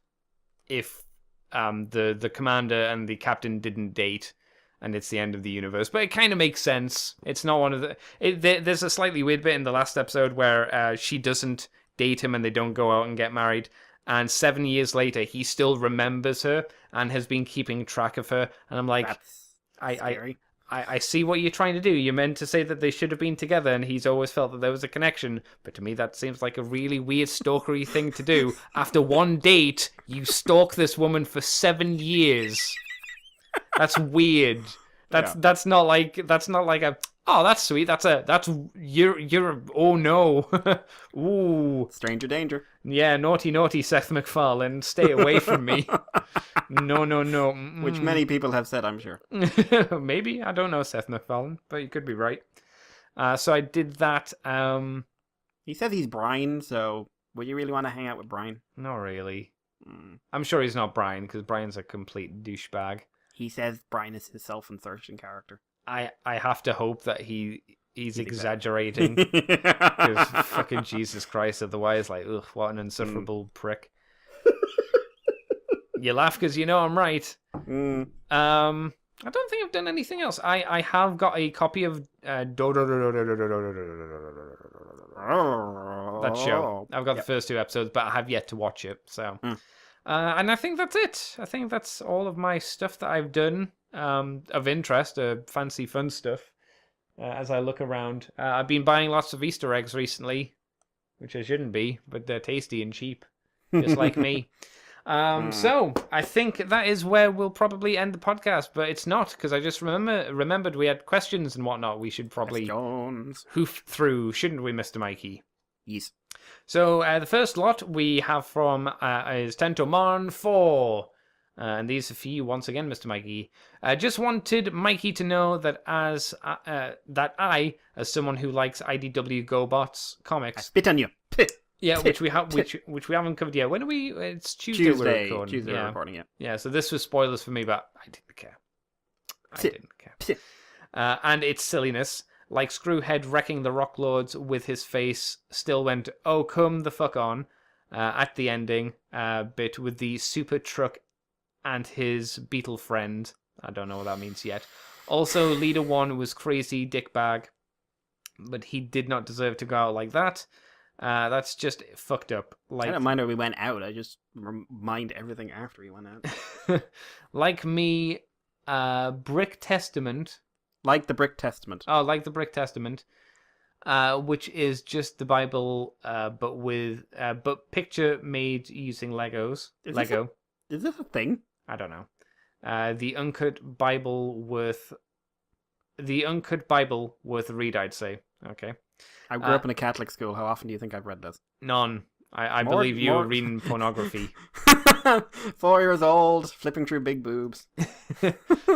if the commander and the captain didn't date, and it's the end of the universe? But it kind of makes sense. It's not one of there's a slightly weird bit in the last episode where she doesn't date him and they don't go out and get married. And 7 years later, he still remembers her and has been keeping track of her. And I'm like, I see what you're trying to do. You're meant to say that they should have been together, and he's always felt that there was a connection. But to me, that seems like a really weird stalkery thing to do. After one date, you stalk this woman for 7 years. That's weird. That's not like a, oh, that's sweet. You're oh no. Ooh. Stranger danger. Yeah, naughty Seth MacFarlane. Stay away from me. No. Which many people have said, I'm sure. Maybe. I don't know Seth MacFarlane, but you could be right. So I did that. He says he's Brian, so would you really want to hang out with Brian? Not really. I'm sure he's not Brian, because Brian's a complete douchebag. He says Brian is his self-insertion character. I have to hope that he's exaggerating. Because fucking Jesus Christ, otherwise, like, ugh, what an insufferable prick. You laugh because you know I'm right. I don't think I've done anything else. I have got a copy of that show. I've got the first 2 episodes, but I have yet to watch it. So, and I think that's it. I think that's all of my stuff that I've done of interest, fancy fun stuff. As I look around, I've been buying lots of Easter eggs recently, which I shouldn't be, but they're tasty and cheap, just like me. So I think that is where we'll probably end the podcast, but it's not, because I just remembered we had questions and whatnot. We should probably hoof through, shouldn't we, Mr. Mikey? Yes. So the first lot we have from is Tentomon 4. And these are for you once again, Mr. Mikey. Just wanted Mikey to know that I, as someone who likes IDW GoBots comics, I spit on you. Yeah, which we haven't covered yet. When are we? It's Tuesday. We're recording. Tuesday we're recording. Yeah. So this was spoilers for me, but I didn't care. And its silliness, like Screwhead wrecking the Rock Lords with his face, still went, "Oh, come the fuck on!" At the ending bit with the super truck and his beetle friend. I don't know what that means yet. Also, Leader 1 was crazy dickbag, but he did not deserve to go out like that. That's just fucked up. I don't mind when we went out. I just mind everything after we went out. Like me, Brick Testament. Like the Brick Testament. Oh, like the Brick Testament. Which is just the Bible, but picture made using Legos. Lego. Is this a thing? I don't know. The uncut Bible worth a read, I'd say. Okay. I grew up in a Catholic school. How often do you think I've read this? None. I believe you were reading pornography. 4 years old, flipping through big boobs.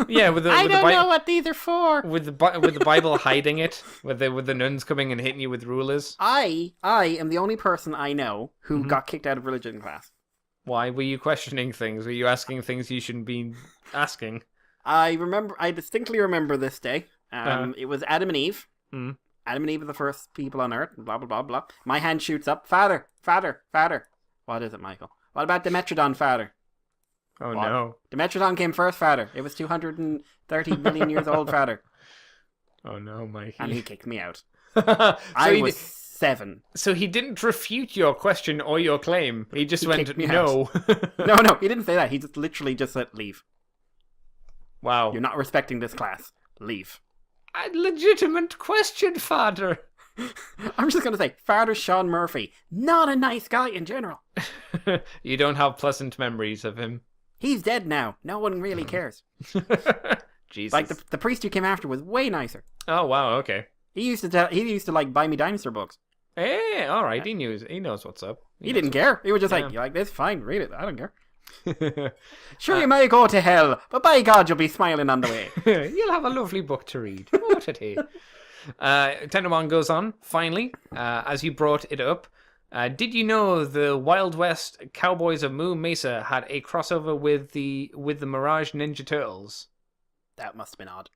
Yeah, I don't know what these are for. With the Bible hiding it, with the nuns coming and hitting you with rulers. I am the only person I know who got kicked out of religion class. Why were you questioning things? Were you asking things you shouldn't be asking? I distinctly remember this day. It was Adam and Eve. Mm. Adam and Eve are the first people on earth, blah, blah, blah, blah. My hand shoots up. Father. What is it, Michael? What about the Megatron, Father? Oh, what? no. The Megatron came first, Father. It was 230 million years old, Father. Oh, no, Mikey. And he kicked me out. I was 7. So he didn't refute your question or your claim. He just went, no. No, he didn't say that. He just literally just said, leave. Wow. You're not respecting this class. Leave. A legitimate question, Father. I'm just going to say, Father Sean Murphy, not a nice guy in general. You don't have pleasant memories of him. He's dead now. No one really cares. Jesus. Like the priest who came after was way nicer. Oh wow, okay. He used to like buy me dinosaur books. Hey, all right. He knows what's up. He didn't care. He was just like, you like this? Fine, read it. I don't care. Sure, you may go to hell, but by God, you'll be smiling on the way. You'll have a lovely book to read. Won't it, hey? Tenderman goes on, finally, as you brought it up. Did you know the Wild West Cowboys of Moon Mesa had a crossover with the Mirage Ninja Turtles? That must have been odd.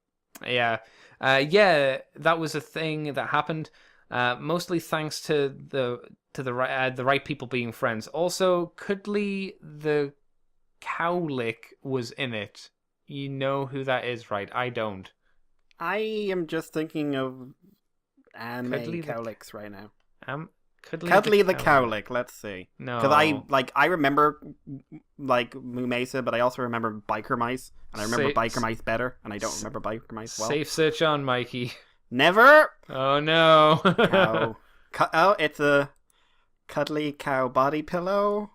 Yeah. That was a thing that happened, mostly thanks to the right people being friends. Also, Cuddly the Cowlick was in it. You know who that is, right? I don't. I am just thinking of anime Cuddly cowlicks right now. Cuddly the Cowlick, let's see. No. Because I remember like Moo Mesa, but I also remember Biker Mice, and I remember Biker Mice better, and I don't remember Biker Mice well. Safe search on, Mikey. Never! Oh no. Cow. It's a Cuddly Cow body pillow.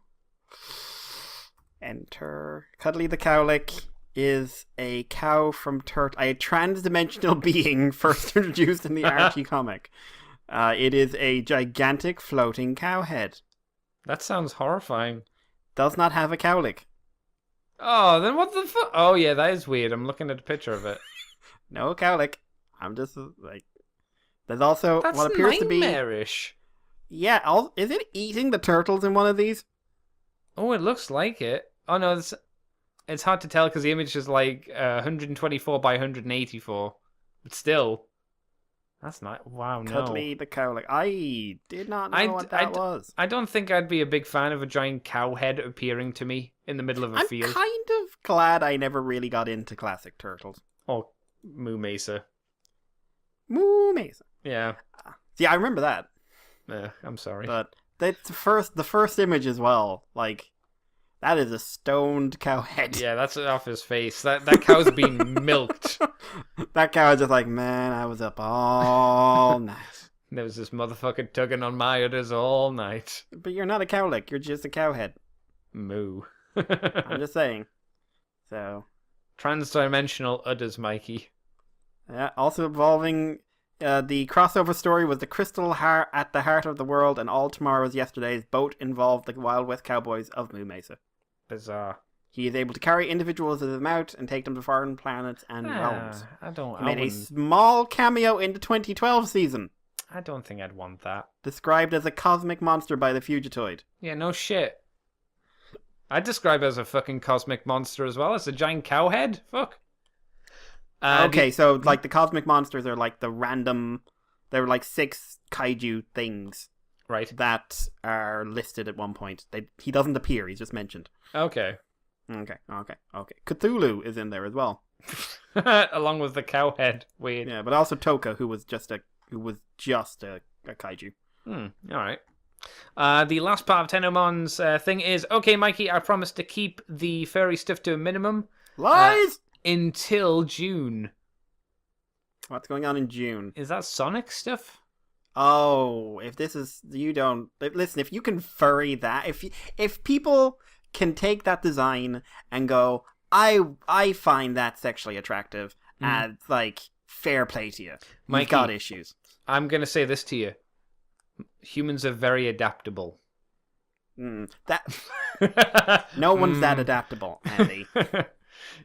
Enter. Cuddly the Cowlick is a cow from a trans-dimensional being first introduced in the Archie comic. It is a gigantic floating cow head. That sounds horrifying. Does not have a cowlick. Oh, then what the fuck? Oh yeah, that is weird. I'm looking at a picture of it. No cowlick. I'm just like... There's also That's what appears to be... nightmarish. Yeah, is it eating the turtles in one of these? Oh, it looks like it. Oh no, it's hard to tell because the image is like 124 by 184. But still, that's not... Wow, no. Cuddly the Cowlick. I did not know what that was. I don't think I'd be a big fan of a giant cow head appearing to me in the middle of a field. I'm kind of glad I never really got into classic turtles. Or Moo Mesa. Moo Mesa. Yeah. Yeah, I remember that. I'm sorry. But that's the first image as well. Like, that is a stoned cow head. Yeah, that's off his face. That cow's being milked. That cow is just like, man, I was up all night. There was this motherfucker tugging on my udders all night. But you're not a cowlick. You're just a cow head. Moo. I'm just saying. So. Trans-dimensional udders, Mikey. Yeah, also involving... the crossover story was the crystal heart at the heart of the world, and all tomorrow's yesterdays both involved the Wild West Cowboys of Moo Mesa. Bizarre. He is able to carry individuals of them out and take them to foreign planets and realms. He made a small cameo in the 2012 season. I don't think I'd want that. Described as a cosmic monster by the Fugitoid. Yeah, no shit. I'd describe it as a fucking cosmic monster as well. It's a giant cow head. Fuck. Okay, so like the cosmic monsters are like the random... There were like 6 kaiju things. Right. That are listed at one point. He doesn't appear, he's just mentioned. Okay. Cthulhu is in there as well. Along with the cow head. Weird. Yeah, but also Toka, who was just a kaiju. Alright. The last part of Tenomon's thing is, okay, Mikey, I promise to keep the furry stuff to a minimum. Lies! Until June. What's going on in June? Is that Sonic stuff? Oh, if this is... You don't... Listen, if you can furry that... If people can take that design and go, I find that sexually attractive, and, like, fair play to you. Mikey, You've got issues. I'm going to say this to you. Humans are very adaptable. That no one's that adaptable, Andy.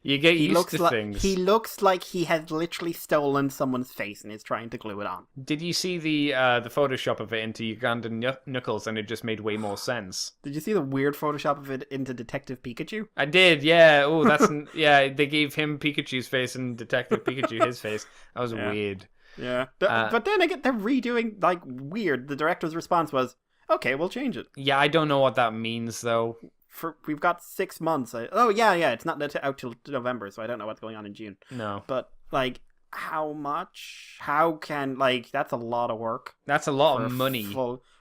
You get used to things. He looks like he has literally stolen someone's face and is trying to glue it on. Did you see the Photoshop of it into Ugandan Knuckles, and it just made way more sense? Did you see the weird Photoshop of it into Detective Pikachu? I did, yeah. Oh, that's yeah. They gave him Pikachu's face and Detective Pikachu his face. That was weird. Yeah, but then again, they're redoing like weird. The director's response was, "Okay, we'll change it." Yeah, I don't know what that means though. We've got 6 months. It's not out till November, so I don't know what's going on in June. No, but like, how much? How can that's a lot of work. That's a lot of money.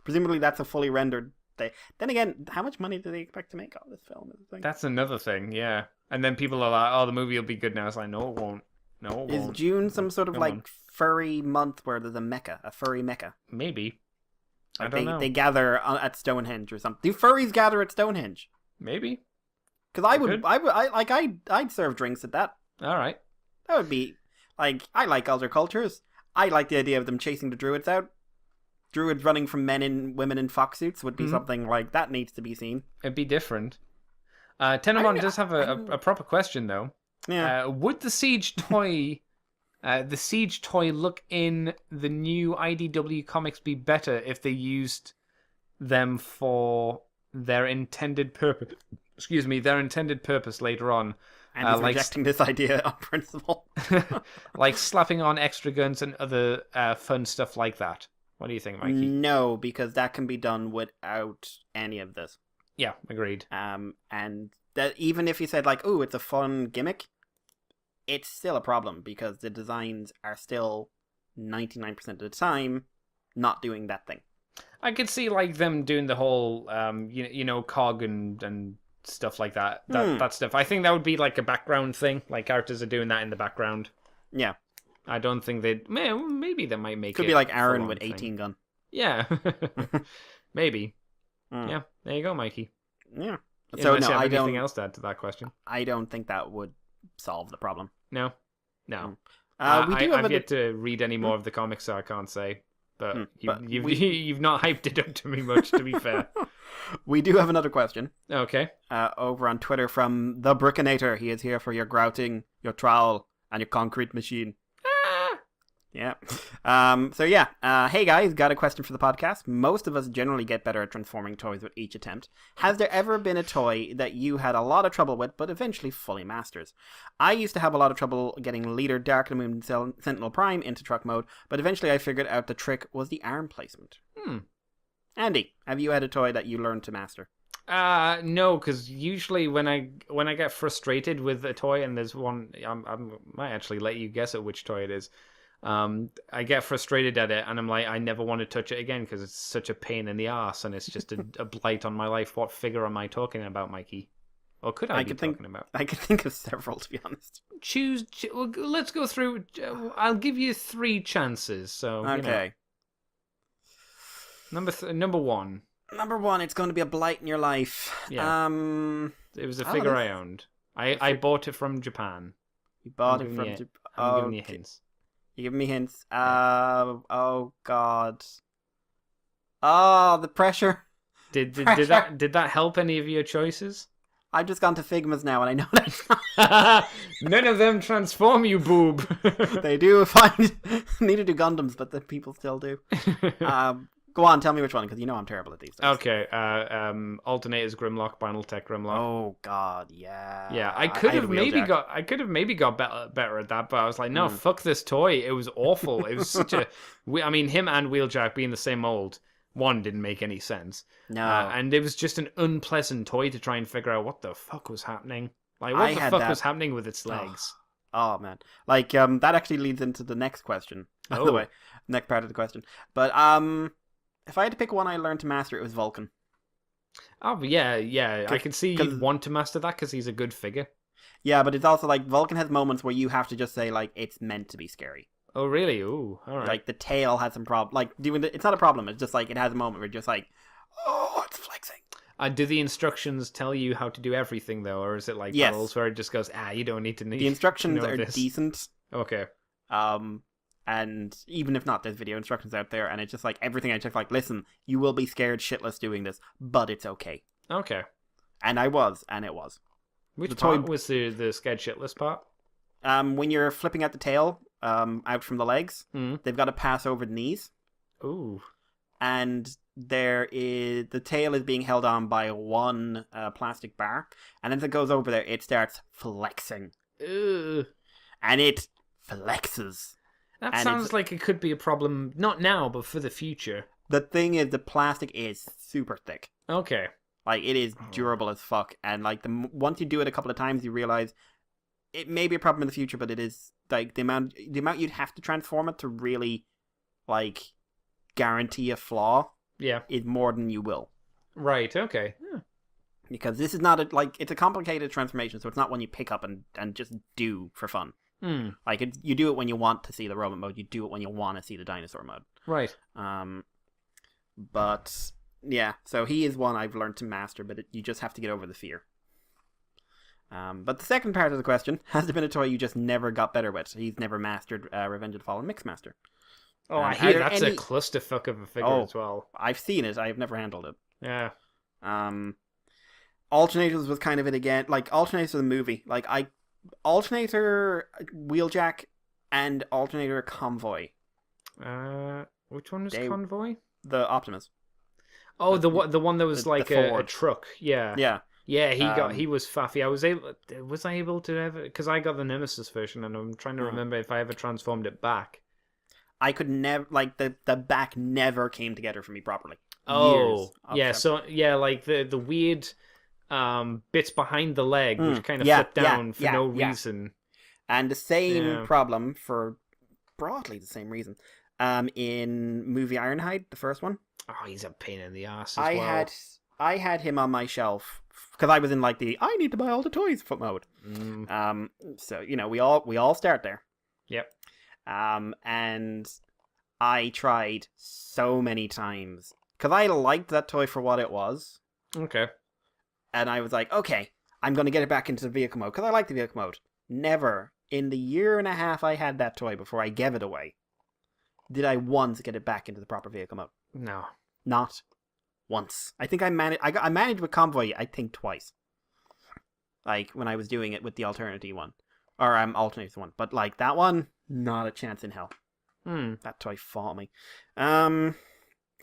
Presumably, that's a fully rendered thing. Then again, how much money do they expect to make on this film? That's another thing, yeah. And then people are like, "Oh, the movie will be good now." It's like, no, it won't. No, it won't. Is June some sort of furry month where there's a furry mecca? Maybe. Like I don't know. They gather at Stonehenge or something. Do furries gather at Stonehenge? Maybe. Because I'd serve drinks at that. All right. That would be like, I like other cultures. I like the idea of them chasing the druids out. Druids running from men and women in fox suits would be something like that needs to be seen. It'd be different. Tenemon does have a proper question though. Yeah. Would the Siege toy, look in the new IDW comics be better if they used them for their intended purpose? Their intended purpose later on. And he's rejecting this idea on principle. Like slapping on extra guns and other fun stuff like that. What do you think, Mikey? No, because that can be done without any of this. Yeah, agreed. And that even if you said like, "Ooh, it's a fun gimmick," it's still a problem because the designs are still 99% of the time not doing that thing. I could see like them doing the whole, cog and stuff like that. That stuff. I think that would be like a background thing. Like characters are doing that in the background. Yeah. I don't think they'd. Maybe they might make it. Could be like Aaron with 18 gun. Yeah. Maybe. Yeah. There you go, Mikey. Yeah. So no, I don't. Anything else to add to that question? I don't think that would solve the problem. No. I've yet to read any more of the comics, so I can't say. But you've not hyped it up to me much, to be fair. We do have another question. Okay. Over on Twitter from the Brickinator. He is here for your grouting, your trowel, and your concrete machine. Yeah. Hey guys, got a question for the podcast. Most of us generally get better at transforming toys with each attempt. Has there ever been a toy that you had a lot of trouble with, but eventually fully masters? I used to have a lot of trouble getting Leader Dark of the Moon Sentinel Prime into truck mode, but eventually I figured out the trick was the arm placement. Andy, have you had a toy that you learned to master? No, because usually when I get frustrated with a toy, and there's one, I might actually let you guess at which toy it is. I get frustrated at it, and I'm like, I never want to touch it again because it's such a pain in the ass, and it's just a blight on my life. What figure am I talking about, Mikey? Or could I be talking about? I could think of several, to be honest. Let's go through. I'll give you 3 chances. So okay. Number one. Number one, it's going to be a blight in your life. Yeah. It was a figure I owned. I bought it from Japan. You bought it from Japan. I'm giving you hints. You give me hints. Oh God. Oh, the pressure. Did that help any of your choices? I've just gone to Figmas now, and I know that. None of them transform you, boob. They do. Neither do Gundams, but the people still do. Go on, tell me which one, because you know I'm terrible at these things. Okay, Alternators Grimlock, Binal Tech Grimlock. Oh God, yeah. Yeah, I could have maybe got better at that, but I was like, no, fuck this toy. It was awful. It was such a. Him and Wheeljack being the same mold. One didn't make any sense. No, and it was just an unpleasant toy to try and figure out what the fuck was happening. Like, what the fuck was happening with its legs? Oh man, like that actually leads into the next question. By the way, next part of the question, but If I had to pick one I learned to master, it was Vulcan. Oh, yeah. I can see 'cause- you'd want to master that because he's a good figure. Yeah, but it's also like Vulcan has moments where you have to just say like it's meant to be scary. Oh, really? Ooh, all right. Like the tail has some problem. Like doing it's not a problem. It's just like it has a moment where you're just like, oh, it's flexing. Do the instructions tell you how to do everything though, or is it like Yes. battles where it just goes, you don't need to The instructions know are this. decent. Okay. And even if not, there's video instructions out there, and it's just like everything I check. Like, listen, you will be scared shitless doing this, but it's okay. Okay. And I was, and it was. Which The part toy- was the scared shitless part? When you're flipping out the tail, out from the legs, they've got to pass over the knees. Ooh. And the tail is being held on by one plastic bar, and as it goes over there, it starts flexing, Ugh. and it flexes. That And sounds it's- like it could be a problem, not now, but for the future. The thing is, the plastic is super thick. Okay. Like, it is durable as fuck, and like once you do it a couple of times, you realize it may be a problem in the future, but it is like the amount you'd have to transform it to really like guarantee a flaw Yeah. is more than you will. Right, okay. Yeah. Because this is not it's a complicated transformation, so it's not one you pick up and just do for fun. Like you do it when you want to see the robot mode, you do it when you want to see the dinosaur mode. Right. But yeah, so he is one I've learned to master, but you just have to get over the fear. But the second part of the question, has there been a toy you just never got better with? He's never mastered Revenge of the Fallen Mixmaster. Oh, I Are hear there that's any- a clusterfuck of a figure as well. I've seen it, I've never handled it. Yeah. Alternators was kind of it again. Like, Alternators the movie. Like, Alternator Wheeljack and Alternator Convoy. Which one was They- Convoy? The Optimus. Oh, the one that was the like a Ford. truck. Yeah. Yeah. Yeah, he was faffy. Was I able to ever, because I got the Nemesis version and I'm trying to remember if I ever transformed it back. I could never, like, the back never came together for me properly. Oh, Years of yeah. time. So yeah, like the weird bits behind the leg, which kind of yeah, flip down for yeah, no yeah. reason. And the same Yeah. problem for broadly the same reason. In movie Ironhide, the first one, Oh, he's a pain in the ass as I well. had him on my shelf because I was in like the I need to buy all the toys foot mode. So you know we all start there. Yep. And I tried so many times because I liked that toy for what it was, Okay. and I was like, okay, I'm going to get it back into the vehicle mode because I like the vehicle mode. Never in the year and a half I had that toy before I gave it away did I once get it back into the proper vehicle mode. No. Not once. I think I managed with Convoy, I think twice. Like when I was doing it with the alternative one. Or alternative one. But like that one, not a chance in hell. That toy fought me.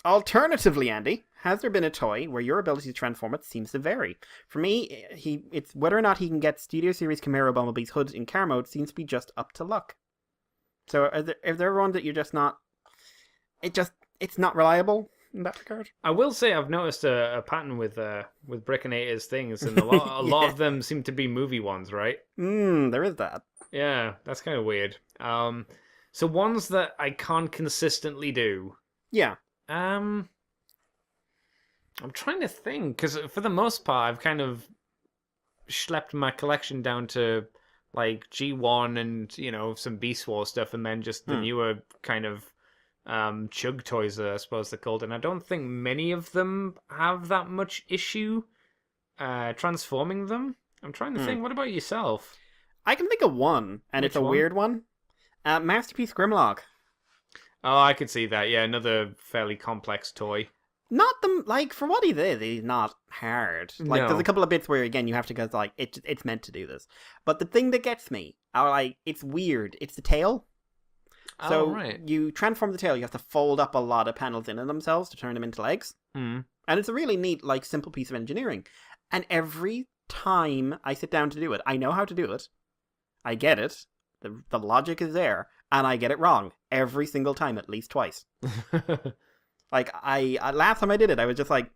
Alternatively, Andy, has there been a toy where your ability to transform it seems to vary? For me, it's whether or not he can get Studio Series Camaro Bumblebee's hood in car mode seems to be just up to luck. So are there ones that you're just not... It's not reliable in that regard? I will say I've noticed a pattern with Brickinator's things, and a lot of them seem to be movie ones, right? There is that. Yeah, that's kind of weird. So ones that I can't consistently do. Yeah. I'm trying to think, because for the most part, I've kind of schlepped my collection down to like G1 and, you know, some Beast Wars stuff, and then just the newer kind of chug toys, I suppose they're called. And I don't think many of them have that much issue transforming them. I'm trying to think, what about yourself? I can think of one, and Which it's a one? weird one. Masterpiece Grimlock. Oh, I could see that. Yeah, another fairly complex toy. Not the like for what he did. He's not hard. Like No. there's a couple of bits where again you have to go like it's meant to do this. But the thing that gets me, it's weird. It's the tail. So Oh, right. you transform the tail. You have to fold up a lot of panels into themselves to turn them into legs. Mm. And it's a really neat, like, simple piece of engineering. And every time I sit down to do it, I know how to do it. I get it. The logic is there, and I get it wrong every single time, at least twice. Like, last time I did it, I was just like,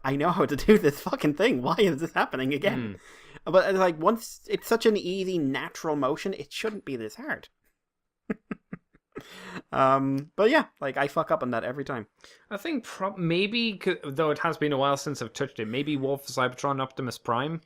I know how to do this fucking thing. Why is this happening again? But, it's like, once it's such an easy, natural motion, it shouldn't be this hard. But yeah, like I fuck up on that every time. I think maybe, though it has been a while since I've touched it, maybe War for Cybertron Optimus Prime.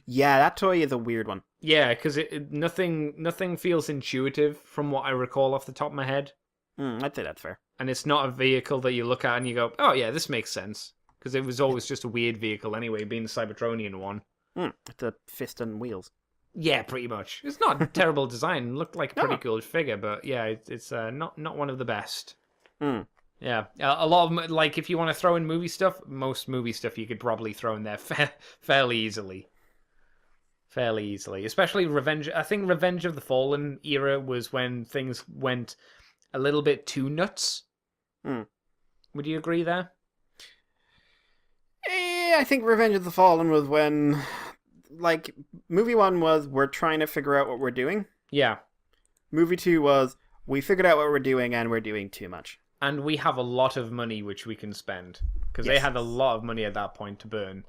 Yeah, that toy is a weird one. Yeah, because nothing feels intuitive from what I recall off the top of my head. I'd say that's fair. And it's not a vehicle that you look at and you go, oh yeah, this makes sense. Because it was always just a weird vehicle anyway, being the Cybertronian one. It's a fist and wheels. Yeah, pretty much. It's not a terrible design. It looked like a pretty cool figure, but yeah, it's not one of the best. Yeah, a lot of, like, if you want to throw in movie stuff, most movie stuff you could probably throw in there fairly easily. Fairly easily. Especially Revenge. I think Revenge of the Fallen era was when things went a little bit too nuts. Would you agree there? I think Revenge of the Fallen was when, like, movie 1 was we're trying to figure out what we're doing. Yeah. Movie 2 was we figured out what we're doing and we're doing too much. And we have a lot of money which we can spend. Because they had a lot of money at that point to burn.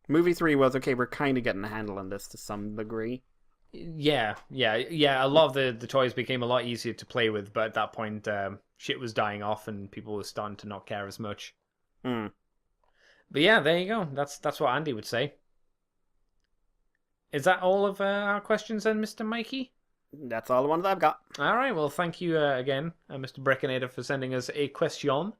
Movie 3 was, okay, we're kind of getting a handle on this to some degree. Yeah. A lot of the toys became a lot easier to play with, but at that point, shit was dying off and people were starting to not care as much. But yeah, there you go. That's what Andy would say. Is that all of our questions then, Mr. Mikey? That's all the ones I've got. All right, well, thank you again, Mr. Breckonator, for sending us a question.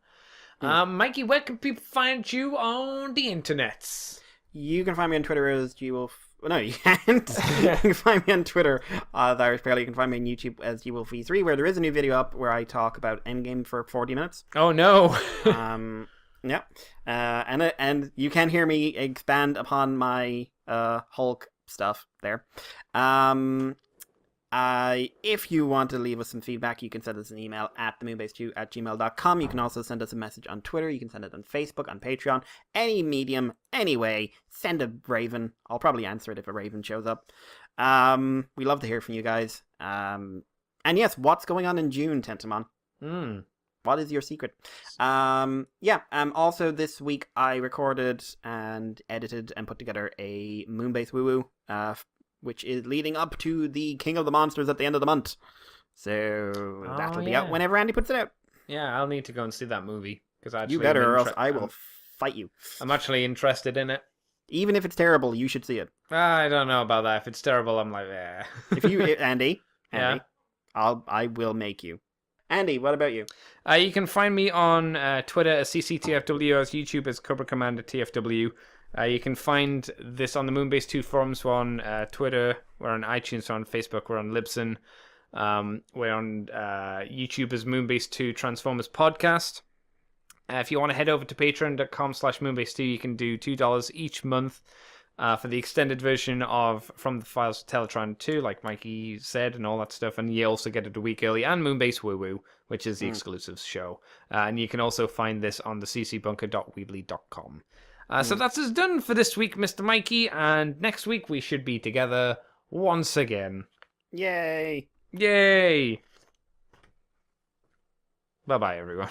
Mikey, where can people find you on the internets? You can find me on Twitter as GWolf. No, you can't. You can find me on Twitter as Irish Barely. You can find me on YouTube as GWolf3, where there is a new video up where I talk about Endgame for 40 minutes. Oh, no. Yeah. And you can hear me expand upon my Hulk stuff there. If you want to leave us some feedback, you can send us an email at themoonbase2@gmail.com. You can also send us a message on Twitter. You can send it on Facebook, on Patreon, any medium, any way. Send a raven. I'll probably answer it if a raven shows up. We love to hear from you guys. And yes, what's going on in June, Tentamon? What is your secret? Also this week I recorded and edited and put together a Moonbase woo-woo, which is leading up to the King of the Monsters at the end of the month. So that'll be out whenever Andy puts it out. Yeah, I'll need to go and see that movie. You better, or else I will fight you. I'm actually interested in it. Even if it's terrible, you should see it. I don't know about that. If it's terrible, I'm like, eh. If you, Andy, I will make you. Andy, what about you? You can find me on Twitter as CCTFW, as YouTube as Cobra Commander TFW. You can find this on the Moonbase 2 forums. We're on Twitter, we're on iTunes, we're on Facebook, we're on Libsyn. We're on YouTube as Moonbase 2 Transformers Podcast. If you want to head over to patreon.com/Moonbase2, you can do $2 each month for the extended version of From the Files of Teletron 2, like Mikey said, and all that stuff. And you also get it a week early, and Moonbase Woo Woo, which is the exclusive show. And you can also find this on the ccbunker.weebly.com. So that's us done for this week, Mr. Mikey, and next week we should be together once again. Yay! Yay! Bye-bye, everyone.